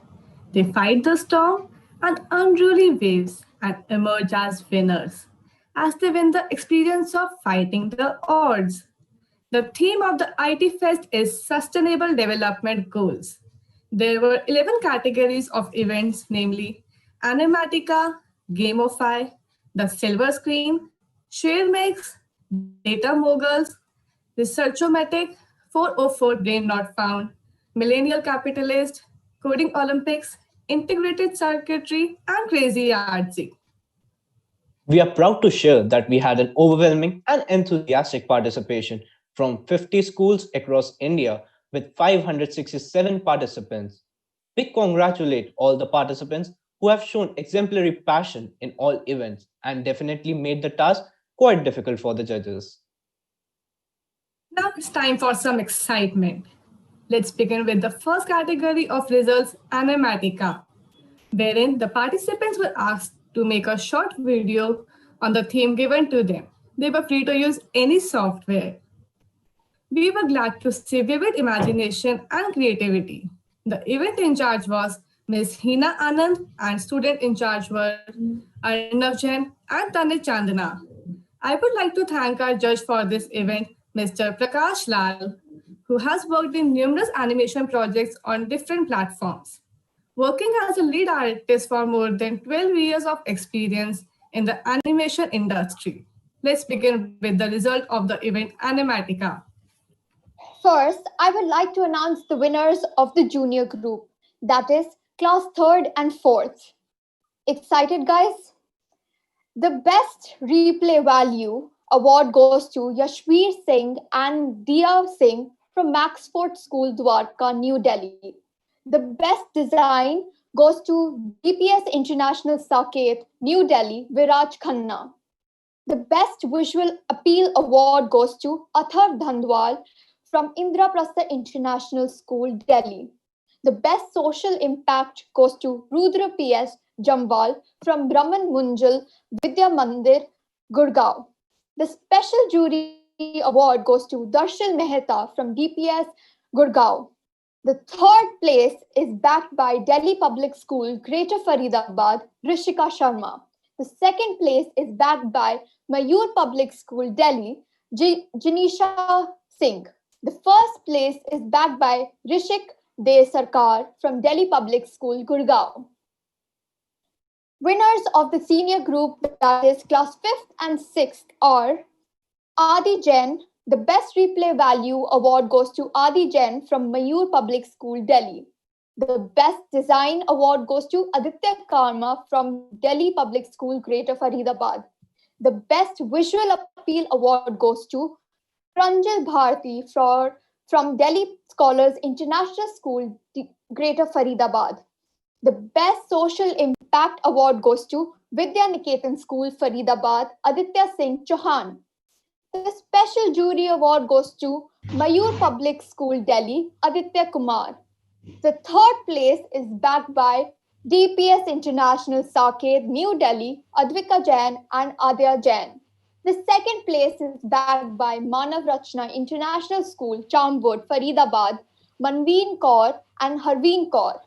S5: They fight the storm and unruly waves and emerge as winners as they win the experience of fighting the odds. The theme of the IT Fest is Sustainable Development Goals. There were 11 categories of events, namely Animatica, Gamify, the Silver Screen, Share Mix, Data Moguls, Researchomatic, 404 Brain Not Found, Millennial Capitalist, Coding Olympics, integrated circuitry, and crazy artsy.
S6: We are proud to share that we had an overwhelming and enthusiastic participation from 50 schools across India with 567 participants. We congratulate all the participants who have shown exemplary passion in all events and definitely made the task quite difficult for the judges.
S5: Now it's time for some excitement. Let's begin with the first category of results, Animatica, wherein the participants were asked to make a short video on the theme given to them. They were free to use any software. We were glad to see vivid imagination and creativity. The event in charge was Ms. Hina Anand and student in charge were Arnav Jain and Tanit Chandana. I would like to thank our judge for this event, Mr. Prakash Lal, who has worked in numerous animation projects on different platforms. Working as a lead artist for more than 12 years of experience in the animation industry. Let's begin with the result of the event Animatica.
S1: First, I would like to announce the winners of the junior group, that is, class 3rd and 4th. Excited, guys? The best replay value award goes to Yashveer Singh and Dia Singh from Maxford School, Dwarka, New Delhi. The best design goes to DPS International Saket, New Delhi, Viraj Khanna. The best visual appeal award goes to Athar Dhandwal from Indraprastha International School, Delhi. The best social impact goes to Rudra PS Jamwal from Brahman Munjal Vidya Mandir, Gurgaon. The special jury award goes to Darshil Mehta from DPS Gurgaon. The third place is backed by Delhi Public School, Greater Faridabad, Rishika Sharma. The second place is backed by Mayur Public School, Delhi, Janisha Singh. The first place is backed by Rishik De Sarkar from Delhi Public School, Gurgaon. Winners of the senior group, that is class 5th and 6th, are Adi Jain. The best replay value award goes to Adi Jain from Mayur Public School, Delhi. The best design award goes to Aditya Karma from Delhi Public School, Greater Faridabad. The best visual appeal award goes to Pranjal Bharti from Delhi Scholars International School, Greater Faridabad. The best social impact award goes to Vidya Niketan School, Faridabad, Aditya Singh Chauhan. The special jury award goes to Mayur Public School, Delhi, Aditya Kumar. The third place is backed by DPS International Saket, New Delhi, Advika Jain and Adya Jain. The second place is backed by Manav Rachna International School, Chamwood, Faridabad, Manveen Kaur and Harveen Kaur.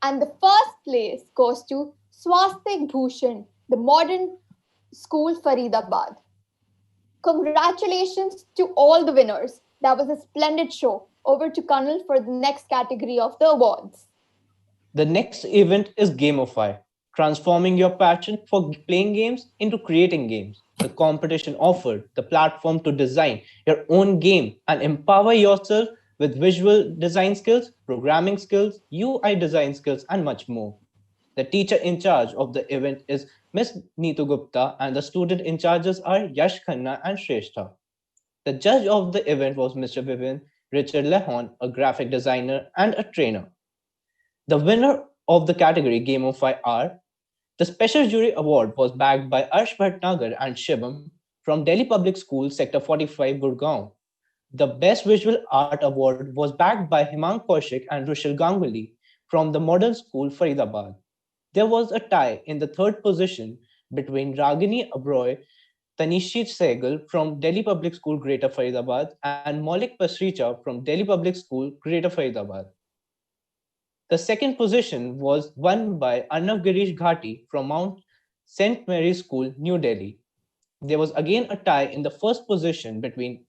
S1: And the first place goes to Swastik Bhushan, the Modern School, Faridabad. Congratulations to all the winners. That was a splendid show. Over to Colonel for the next category of the awards.
S6: The next event is Gamify, transforming your passion for playing games into creating games. The competition offered the platform to design your own game and empower yourself with visual design skills, programming skills, UI design skills, and much more. The teacher in charge of the event is Ms. Neetu Gupta, and the student in charges are Yash Khanna and Shrestha. The judge of the event was Mr. Vivin Richard Lehon, a graphic designer and a trainer. The winner of the category Gamify are the Special Jury Award was backed by Arsh Bhatnagar and Shivam from Delhi Public School, Sector 45, Gurgaon. The Best Visual Art Award was backed by Himang Kaushik and Rushil Ganguly from the Modern School, Faridabad. There was a tie in the third position between Ragini Abroy, Tanishi Sehgal from Delhi Public School, Greater Faridabad, and Maulik Pasricha from Delhi Public School, Greater Faridabad. The second position was won by Arnav Girish Ghati from Mount St. Mary's School, New Delhi. There was again a tie in the first position between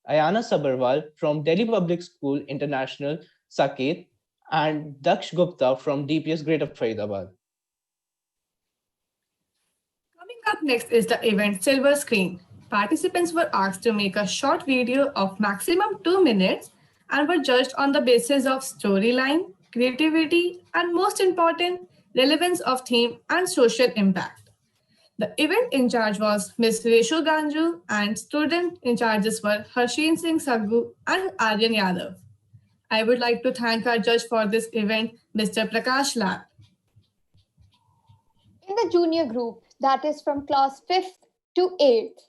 S6: Ayana Sabarwal from Delhi Public School International, Saket, and Daksh Gupta from DPS Greater Faridabad.
S5: Coming up next is the event Silver Screen. Participants were asked to make a short video of maximum 2 minutes and were judged on the basis of storyline, creativity, and most important, relevance of theme and social impact. The event in charge was Ms. Reshu Ganju and student in charges were Harshin Singh Saggu and Aryan Yadav. I would like to thank our judge for this event, Mr. Prakash Lal.
S1: In the junior group, that is from class 5th to 8th,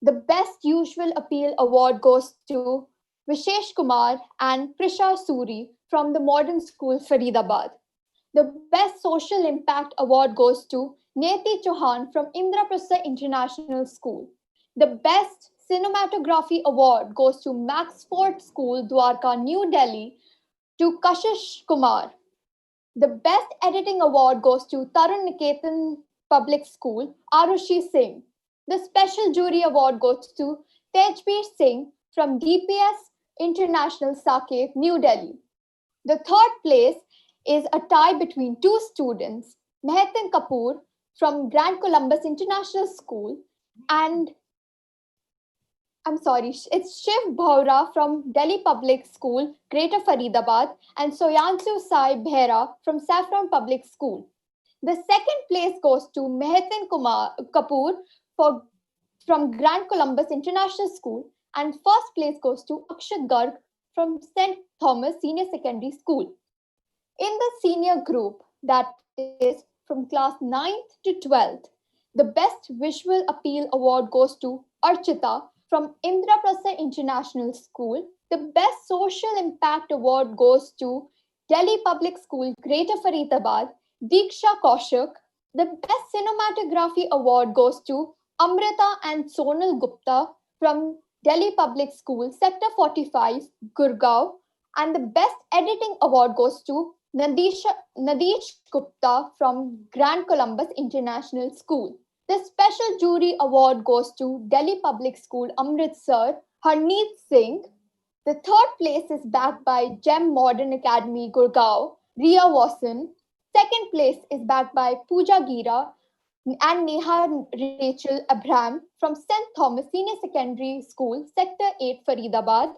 S1: the Best Usual Appeal Award goes to Vishesh Kumar and Prisha Suri from the Modern School Faridabad. The Best Social Impact Award goes to Neti Chauhan from Indraprastha International School. The Best Cinematography Award goes to Maxford School, Dwarka, New Delhi, to Kashish Kumar. The Best Editing Award goes to Tarun Niketan Public School, Arushi Singh. The Special Jury Award goes to Tejbir Singh from DPS International Saket, New Delhi. The third place is a tie between two students, Mehetin Kapoor from Grand Columbus International School and it's Shiv Bhaura from Delhi Public School, Greater Faridabad, and Soyanshu Sai Bhera from Saffron Public School. The second place goes to Mehetin Kapoor from Grand Columbus International School, and first place goes to Akshat Garg from St. Thomas Senior Secondary School. In the senior group, that is from class 9th to 12th, the Best Visual Appeal Award goes to Archita from Indraprastha International School. The Best Social Impact Award goes to Delhi Public School, Greater Faridabad, Diksha Kaushik. The Best Cinematography Award goes to Amrita and Sonal Gupta from Delhi Public School, Sector 45, Gurgaon. And the Best Editing Award goes to Nadish Gupta from Grand Columbus International School. The Special Jury Award goes to Delhi Public School, Amritsar, Harneet Singh. The third place is backed by Gem Modern Academy, Gurgaon, Ria Wasson. Second place is backed by Pooja Gira and Neha Rachel Abraham from St. Thomas Senior Secondary School, Sector 8, Faridabad.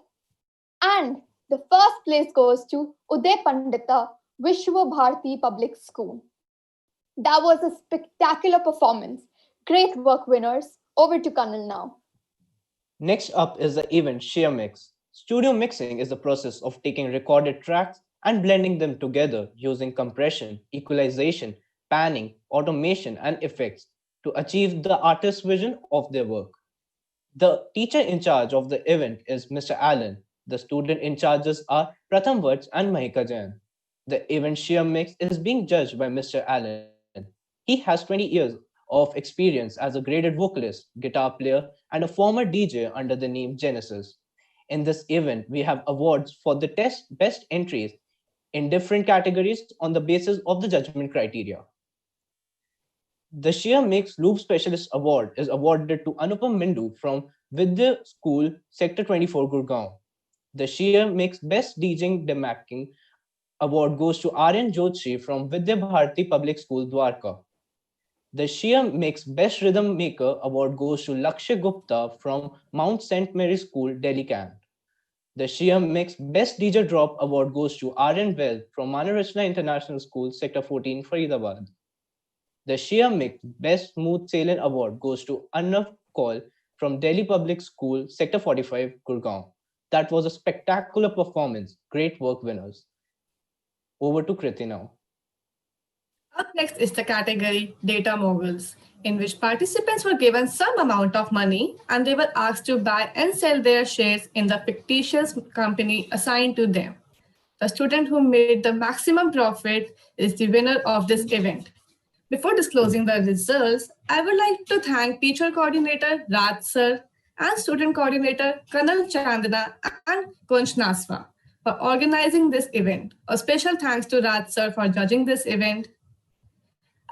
S1: And the first place goes to Uday Pandita, Vishwa Bharati Public School. That was a spectacular performance. Great work, winners. Over to Kanal now.
S6: Next up is the event Sheer Mix. Studio mixing is the process of taking recorded tracks and blending them together using compression, equalization, panning, automation, and effects to achieve the artist's vision of their work. The teacher in charge of the event is Mr. Allen. The student in charges are Pratham Vats and Mahika Jain. The event Sheer Mix is being judged by Mr. Allen. He has 20 years of experience as a graded vocalist, guitar player, and a former DJ under the name Genesis. In this event, we have awards for the best entries in different categories on the basis of the judgment criteria. The Sheer Mix Loop Specialist Award is awarded to Anupam Mindu from Vidya School, Sector 24, Gurgaon. The Sheer Mix Best DJing Demacking Award goes to Aryan Jodshi from Vidya Bharati Public School, Dwarka. The Sheer Mix Best Rhythm Maker Award goes to Lakshya Gupta from Mount St. Mary School, Delhi Camp. The Sheer Mix Best DJ Drop Award goes to Aryan Well from Manarachna International School, Sector 14, Faridabad. The Sheer Mix Best Smooth Sailing Award goes to Arnav Kaul from Delhi Public School, Sector 45, Gurgaon. That was a spectacular performance. Great work, winners. Over to Kriti now.
S5: Up next is the category Data Moguls, in which participants were given some amount of money and they were asked to buy and sell their shares in the fictitious company assigned to them. The student who made the maximum profit is the winner of this event. Before disclosing the results, I would like to thank teacher coordinator Raj Sir and student coordinator Kanal Chandana and Kunj Naswa for organizing this event. A special thanks to Raj Sir for judging this event.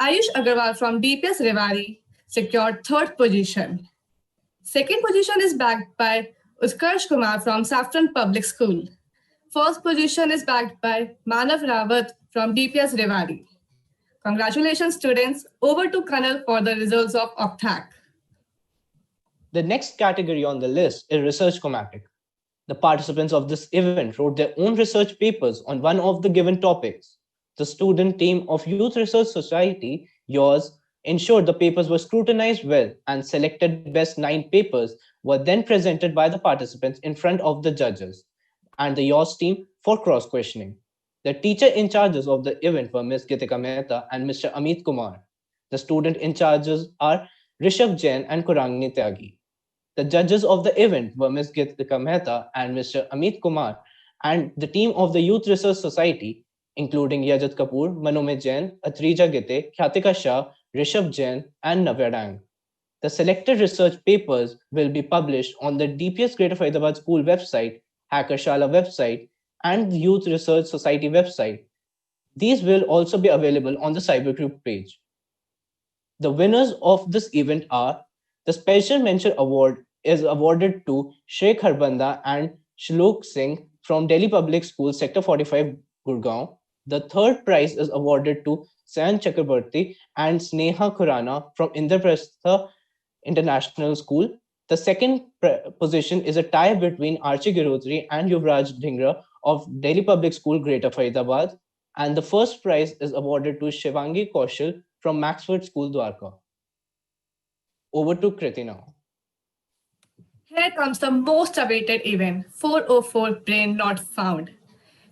S5: Ayush Agarwal from DPS Rewari secured third position. Second position is backed by Utkarsh Kumar from Saffron Public School. First position is backed by Manav Rawat from DPS Rewari. Congratulations, students. Over to Kanal for the results of OPTHAC.
S6: The next category on the list is Research Chromatic. The participants of this event wrote their own research papers on one of the given topics. The student team of Youth Research Society, yours, ensured the papers were scrutinized well, and selected best 9 papers were then presented by the participants in front of the judges and the yours team for cross questioning. The teacher in charges of the event were Ms. Gitika Mehta and Mr. Amit Kumar. The student in charges are Rishabh Jain and Kurangni Tyagi. The judges of the event were Ms. Gitika Mehta and Mr. Amit Kumar, and the team of the Youth Research Society, including Yajat Kapoor, Manome Jain, Atrija Gite, Khatika Shah, Rishabh Jain, and Navya Dang. The selected research papers will be published on the DPS Greater Faridabad School website, Hackershala website, and the Youth Research Society website. These will also be available on the Cybergroup page. The winners of this event are: the Special Mention Award is awarded to Sheikh Harbanda and Shlok Singh from Delhi Public School, Sector 45, Gurgaon. The third prize is awarded to Sayan Chakrabarti and Sneha Khurana from Indraprastha International School. The second position is a tie between Archie Girotri and Yuvraj Dhingra of Delhi Public School, Greater Faridabad. And the first prize is awarded to Shivangi Kaushal from Maxford School, Dwarka. Over to Kriti now.
S5: Here comes the most awaited event, 404 Brain Not Found.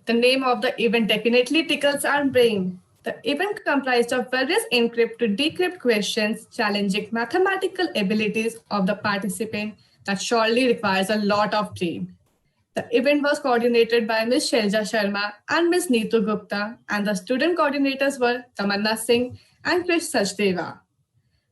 S5: The name of the event definitely tickles our brain. The event comprised of various encrypt to decrypt questions challenging mathematical abilities of the participant that surely requires a lot of brain. The event was coordinated by Ms. Shelja Sharma and Ms. Neetu Gupta, and the student coordinators were Tamanna Singh and Krish Sachdeva.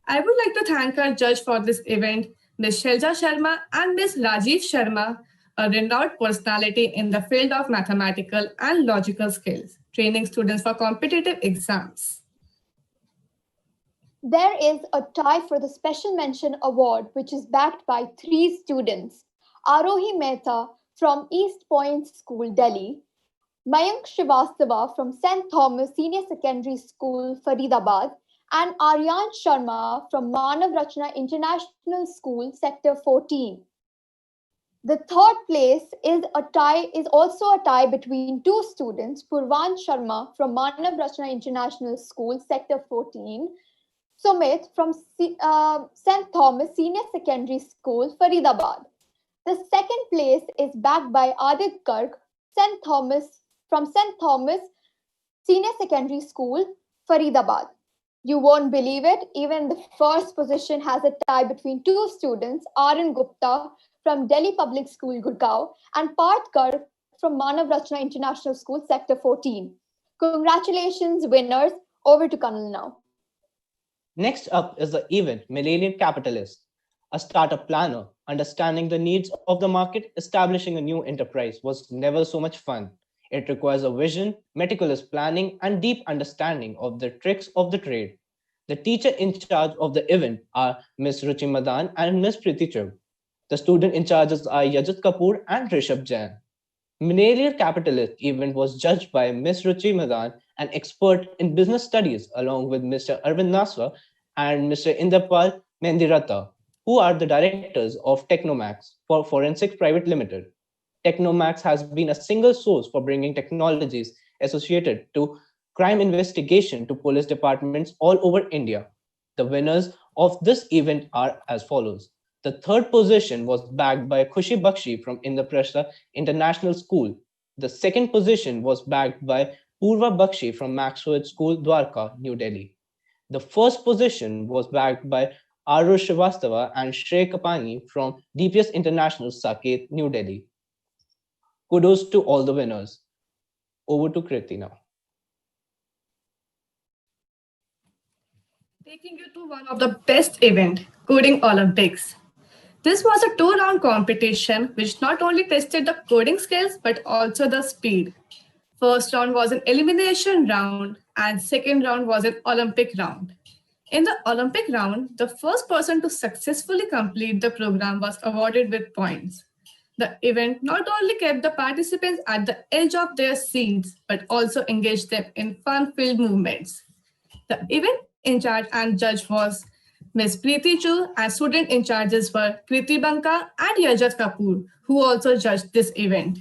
S5: I would like to thank our judge for this event, Ms. Shelja Sharma and Ms. Rajiv Sharma, a renowned personality in the field of mathematical and logical skills, training students for competitive exams.
S1: There is a tie for the Special Mention Award, which is backed by 3 students: Arohi Mehta from East Point School, Delhi, Mayank Srivastava from St. Thomas Senior Secondary School, Faridabad, and Aryan Sharma from Manav Rachna International School, Sector 14. The third place is also a tie between 2 students, Purvan Sharma from Manav Rachna International School, Sector 14, Sumit from St. Thomas Senior Secondary School, Faridabad. The second place is backed by Adik Garg from St. Thomas Senior Secondary School, Faridabad. You won't believe it, even the first position has a tie between 2 students, Arun Gupta from Delhi Public School, Gurgaon, and Parth Garg from Manav Rachna International School, Sector 14. Congratulations, winners. Over to Kanal now.
S6: Next up is the event Millennium Capitalist, a startup planner. Understanding the needs of the market, establishing a new enterprise was never so much fun. It requires a vision, meticulous planning, and deep understanding of the tricks of the trade. The teacher in charge of the event are Ms. Ruchi Madan and Ms. Priti Chugh. The student in charges are Yajat Kapoor and Rishabh Jain. Millennial Capitalist event was judged by Ms. Ruchi Madan, an expert in business studies, along with Mr. Arvind Naswa and Mr. Inderpal Mendirata, who are the directors of Technomax for Forensics Private Limited. Technomax has been a single source for bringing technologies associated to crime investigation to police departments all over India. The winners of this event are as follows. The third position was bagged by Khushi Bakshi from Indraprastha International School. The second position was bagged by Purva Bakshi from Maxwell School, Dwarka, New Delhi. The first position was bagged by Arush Srivastava and Shrey Kapani from DPS International, Saket, New Delhi. Kudos to all the winners. Over to Kriti now.
S5: Taking you to one of the best event, Coding Olympics. This was a 2-round competition which not only tested the coding skills but also the speed. First round was an elimination round and second round was an Olympic round. In the Olympic round, the first person to successfully complete the program was awarded with points. The event not only kept the participants at the edge of their seats, but also engaged them in fun-filled movements. The event in charge and judge was Ms. Preeti Chu and student in charges were Kriti Banka and Yajat Kapoor, who also judged this event.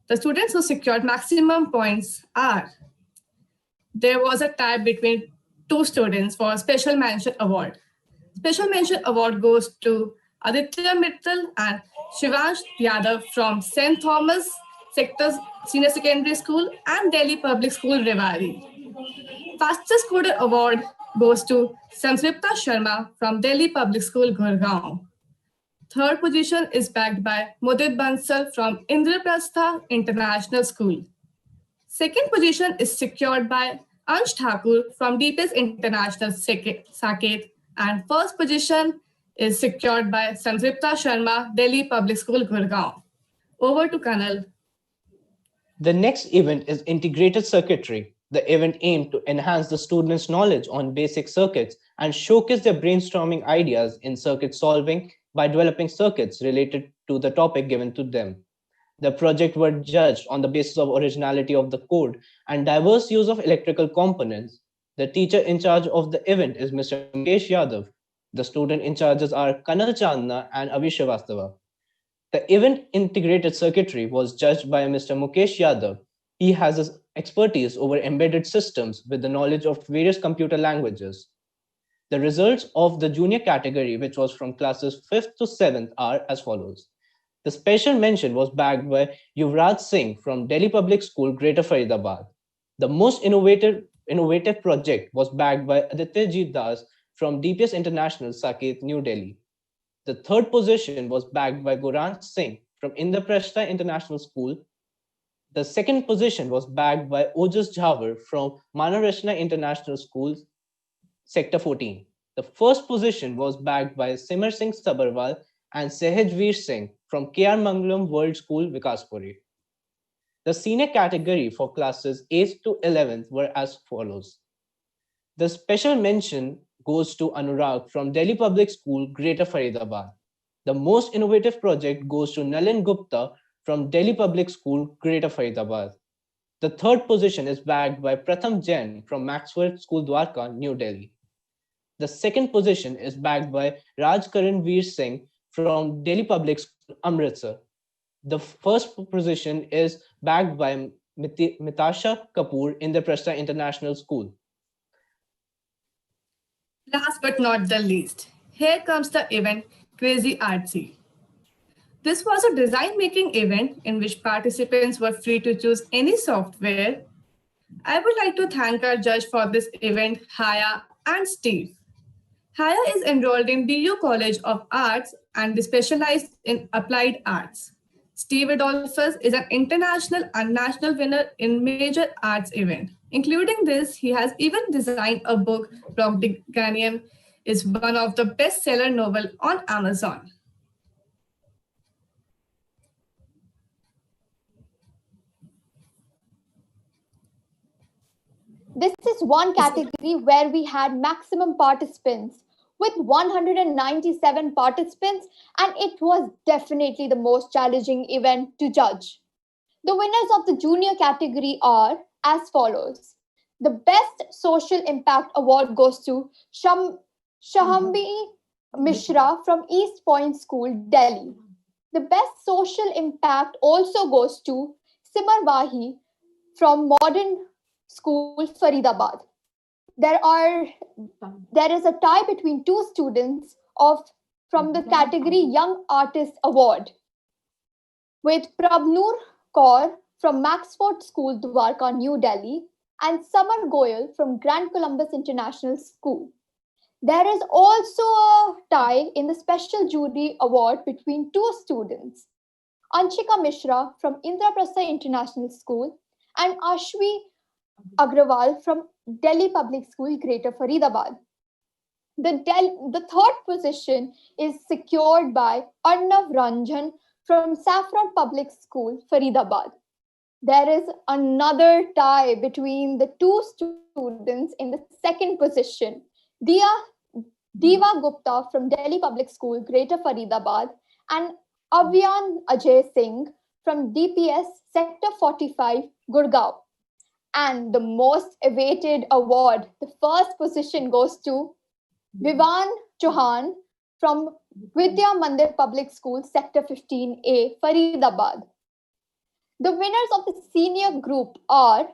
S5: The students who secured maximum points are: there was a tie between two students for Special Mention Award. Special Mention Award goes to Aditya Mittal and Shivansh Yadav from St. Thomas Sector Senior Secondary School and Delhi Public School Rewari. Fastest Coder Award goes to Samsripta Sharma from Delhi Public School Gurgaon. Third position is backed by Mudit Bansal from Indraprastha International School. Second position is secured by Ansh Thakur from DPS International Saket, and first position is secured by Samsripta Sharma, Delhi Public School, Gurgaon. Over to Kanal.
S6: The next event is Integrated Circuitry. The event aimed to enhance the students' knowledge on basic circuits and showcase their brainstorming ideas in circuit solving by developing circuits related to the topic given to them. The project were judged on the basis of originality of the code and diverse use of electrical components. The teacher in charge of the event is Mr. Mukesh Yadav. The student in charges are Kanal Chandna and Avi Srivastava. The event Integrated Circuitry was judged by Mr. Mukesh Yadav. He has his expertise over embedded systems with the knowledge of various computer languages. The results of the junior category, which was from classes 5th to 7th, are as follows. The special mention was bagged by Yuvraj Singh from Delhi Public School, Greater Faridabad. The most innovative project was bagged by Aditya Das from DPS International, Saket, New Delhi. The third position was bagged by Guranj Singh from Indraprastha International School. The second position was bagged by Ojas Jhavar from Manarashna International School, Sector 14. The first position was bagged by Simar Singh Sabarwal and Sehajveer Singh from KR Mangalam World School, Vikaspuri. The senior category for classes 8th to 11th were as follows. The special mention goes to Anurag from Delhi Public School, Greater Faridabad. The most innovative project goes to Nalin Gupta from Delhi Public School, Greater Faridabad. The third position is bagged by Pratham Jain from Maxwell School, Dwarka, New Delhi. The second position is bagged by Raj Karanveer Singh from Delhi Public School, Amritsar. The first position is bagged by Mitasha Kapoor in the Presta International School.
S5: Last but not the least, here comes the event Crazy Artsy. This was a design making event in which participants were free to choose any software. I would like to thank our judge for this event, Haya and Steve. Haya is enrolled in BU College of Arts and specialized in applied arts. Steve Adolphus is an international and national winner in major arts event. Including this, he has even designed a book, Brogdiganium is one of the bestseller novel on Amazon.
S1: This is one category where we had maximum participants with 197 participants, and it was definitely the most challenging event to judge. The winners of the junior category are as follows. The Best Social Impact Award goes to Shahambi Mishra from East Point School, Delhi. The Best Social Impact also goes to Simar Wahi from Modern School, Faridabad. There is a tie between two students from the category Young Artist Award with Prabnoor Kaur from Maxford School, Dwarka, New Delhi, and Samar Goyal from Grand Columbus International School. There is also a tie in the Special Jury Award between two students, Anshika Mishra from Indraprastha International School and Ashwi Agrawal from Delhi Public School, Greater Faridabad. The third position is secured by Arnav Ranjan from Saffron Public School, Faridabad. There is another tie between the two students in the second position, Diva Gupta from Delhi Public School, Greater Faridabad, and Avyan Ajay Singh from DPS Sector 45, Gurgaon. And the most awaited award, the first position goes to Vivan Chauhan from Vidya Mandir Public School, Sector 15A, Faridabad. The winners of the senior group are,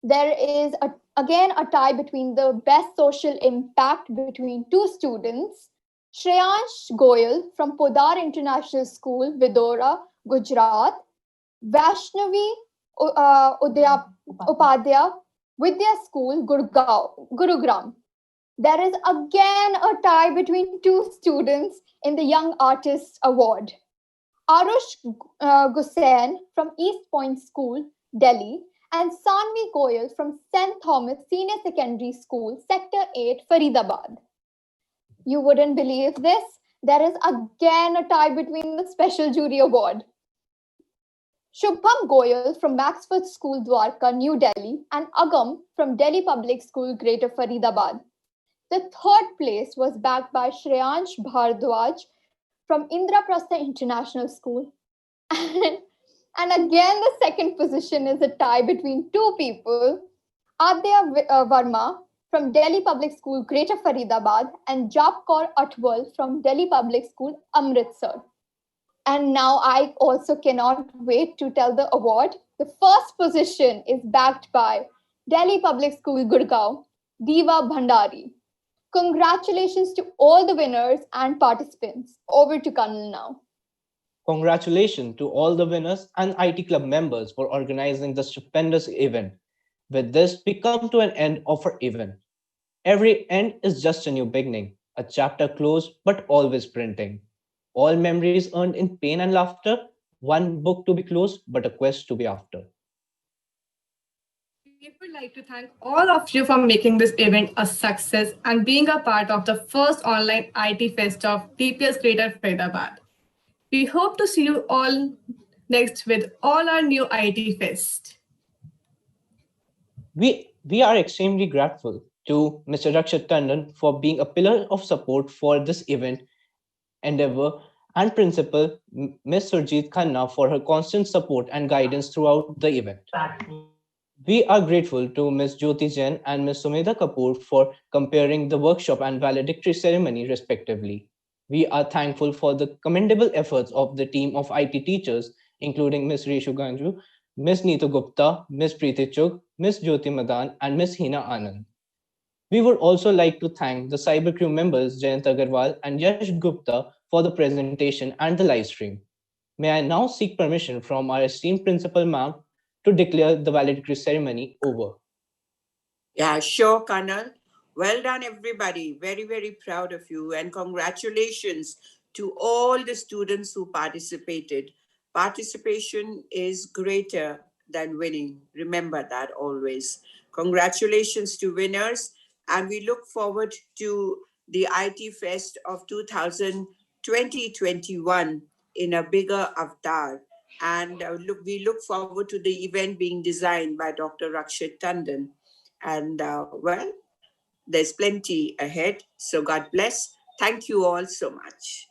S1: there is again a tie between the best social impact between two students. Shreyansh Goyal from Podar International School, Vidora, Gujarat. Vaishnavi Upadhyay, Vidya School, Gurugram. There is again a tie between two students in the Young Artists Award. Arush Gusain from East Point School, Delhi, and Sanvi Goyal from St. Thomas Senior Secondary School, Sector 8, Faridabad. You wouldn't believe this. There is again a tie between the Special Jury Award. Shubham Goyal from Maxford School, Dwarka, New Delhi, and Agam from Delhi Public School, Greater Faridabad. The third place was backed by Shreyansh Bhardwaj from Indraprastha International School. And again, the second position is a tie between two people, Adya Verma from Delhi Public School, Greater Faridabad, and Japkaur Atwal from Delhi Public School, Amritsar. And now I also cannot wait to tell the award. The first position is backed by Delhi Public School, Gurgaon, Diva Bhandari. Congratulations to all the winners and participants. Over to Kanal now.
S6: Congratulations to all the winners and IT Club members for organizing this stupendous event. With this, we come to an end of our event. Every end is just a new beginning, a chapter closed but always printing. All memories earned in pain and laughter, one book to be closed but a quest to be after.
S5: We would like to thank all of you for making this event a success and being a part of the first online IT Fest of DPS Greater Faridabad. We hope to see you all next with all our new IT Fest.
S6: We are extremely grateful to Mr. Rakshit Tandon for being a pillar of support for this event endeavor, and Principal Ms. Surjit Khanna for her constant support and guidance throughout the event. We are grateful to Ms. Jyoti Jain and Ms. Sumedha Kapoor for comparing the workshop and valedictory ceremony respectively. We are thankful for the commendable efforts of the team of IT teachers, including Ms. Rishu Ganju, Ms. Neetu Gupta, Ms. Preeti Chugh, Ms. Jyoti Madan, and Ms. Hina Anand. We would also like to thank the cyber crew members Jayant Agarwal and Yash Gupta for the presentation and the live stream. May I now seek permission from our esteemed Principal Ma'am to declare the valedictory ceremony over.
S4: Yeah, sure, Colonel. Well done, everybody. Very, very proud of you. And congratulations to all the students who participated. Participation is greater than winning. Remember that always. Congratulations to winners. And we look forward to the IT Fest of 2021 in a bigger avatar. And we look forward to the event being designed by Dr. Rakshit Tandon. And well, there's plenty ahead. So God bless. Thank you all so much.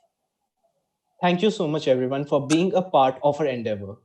S6: Thank you so much, everyone, for being a part of our endeavor.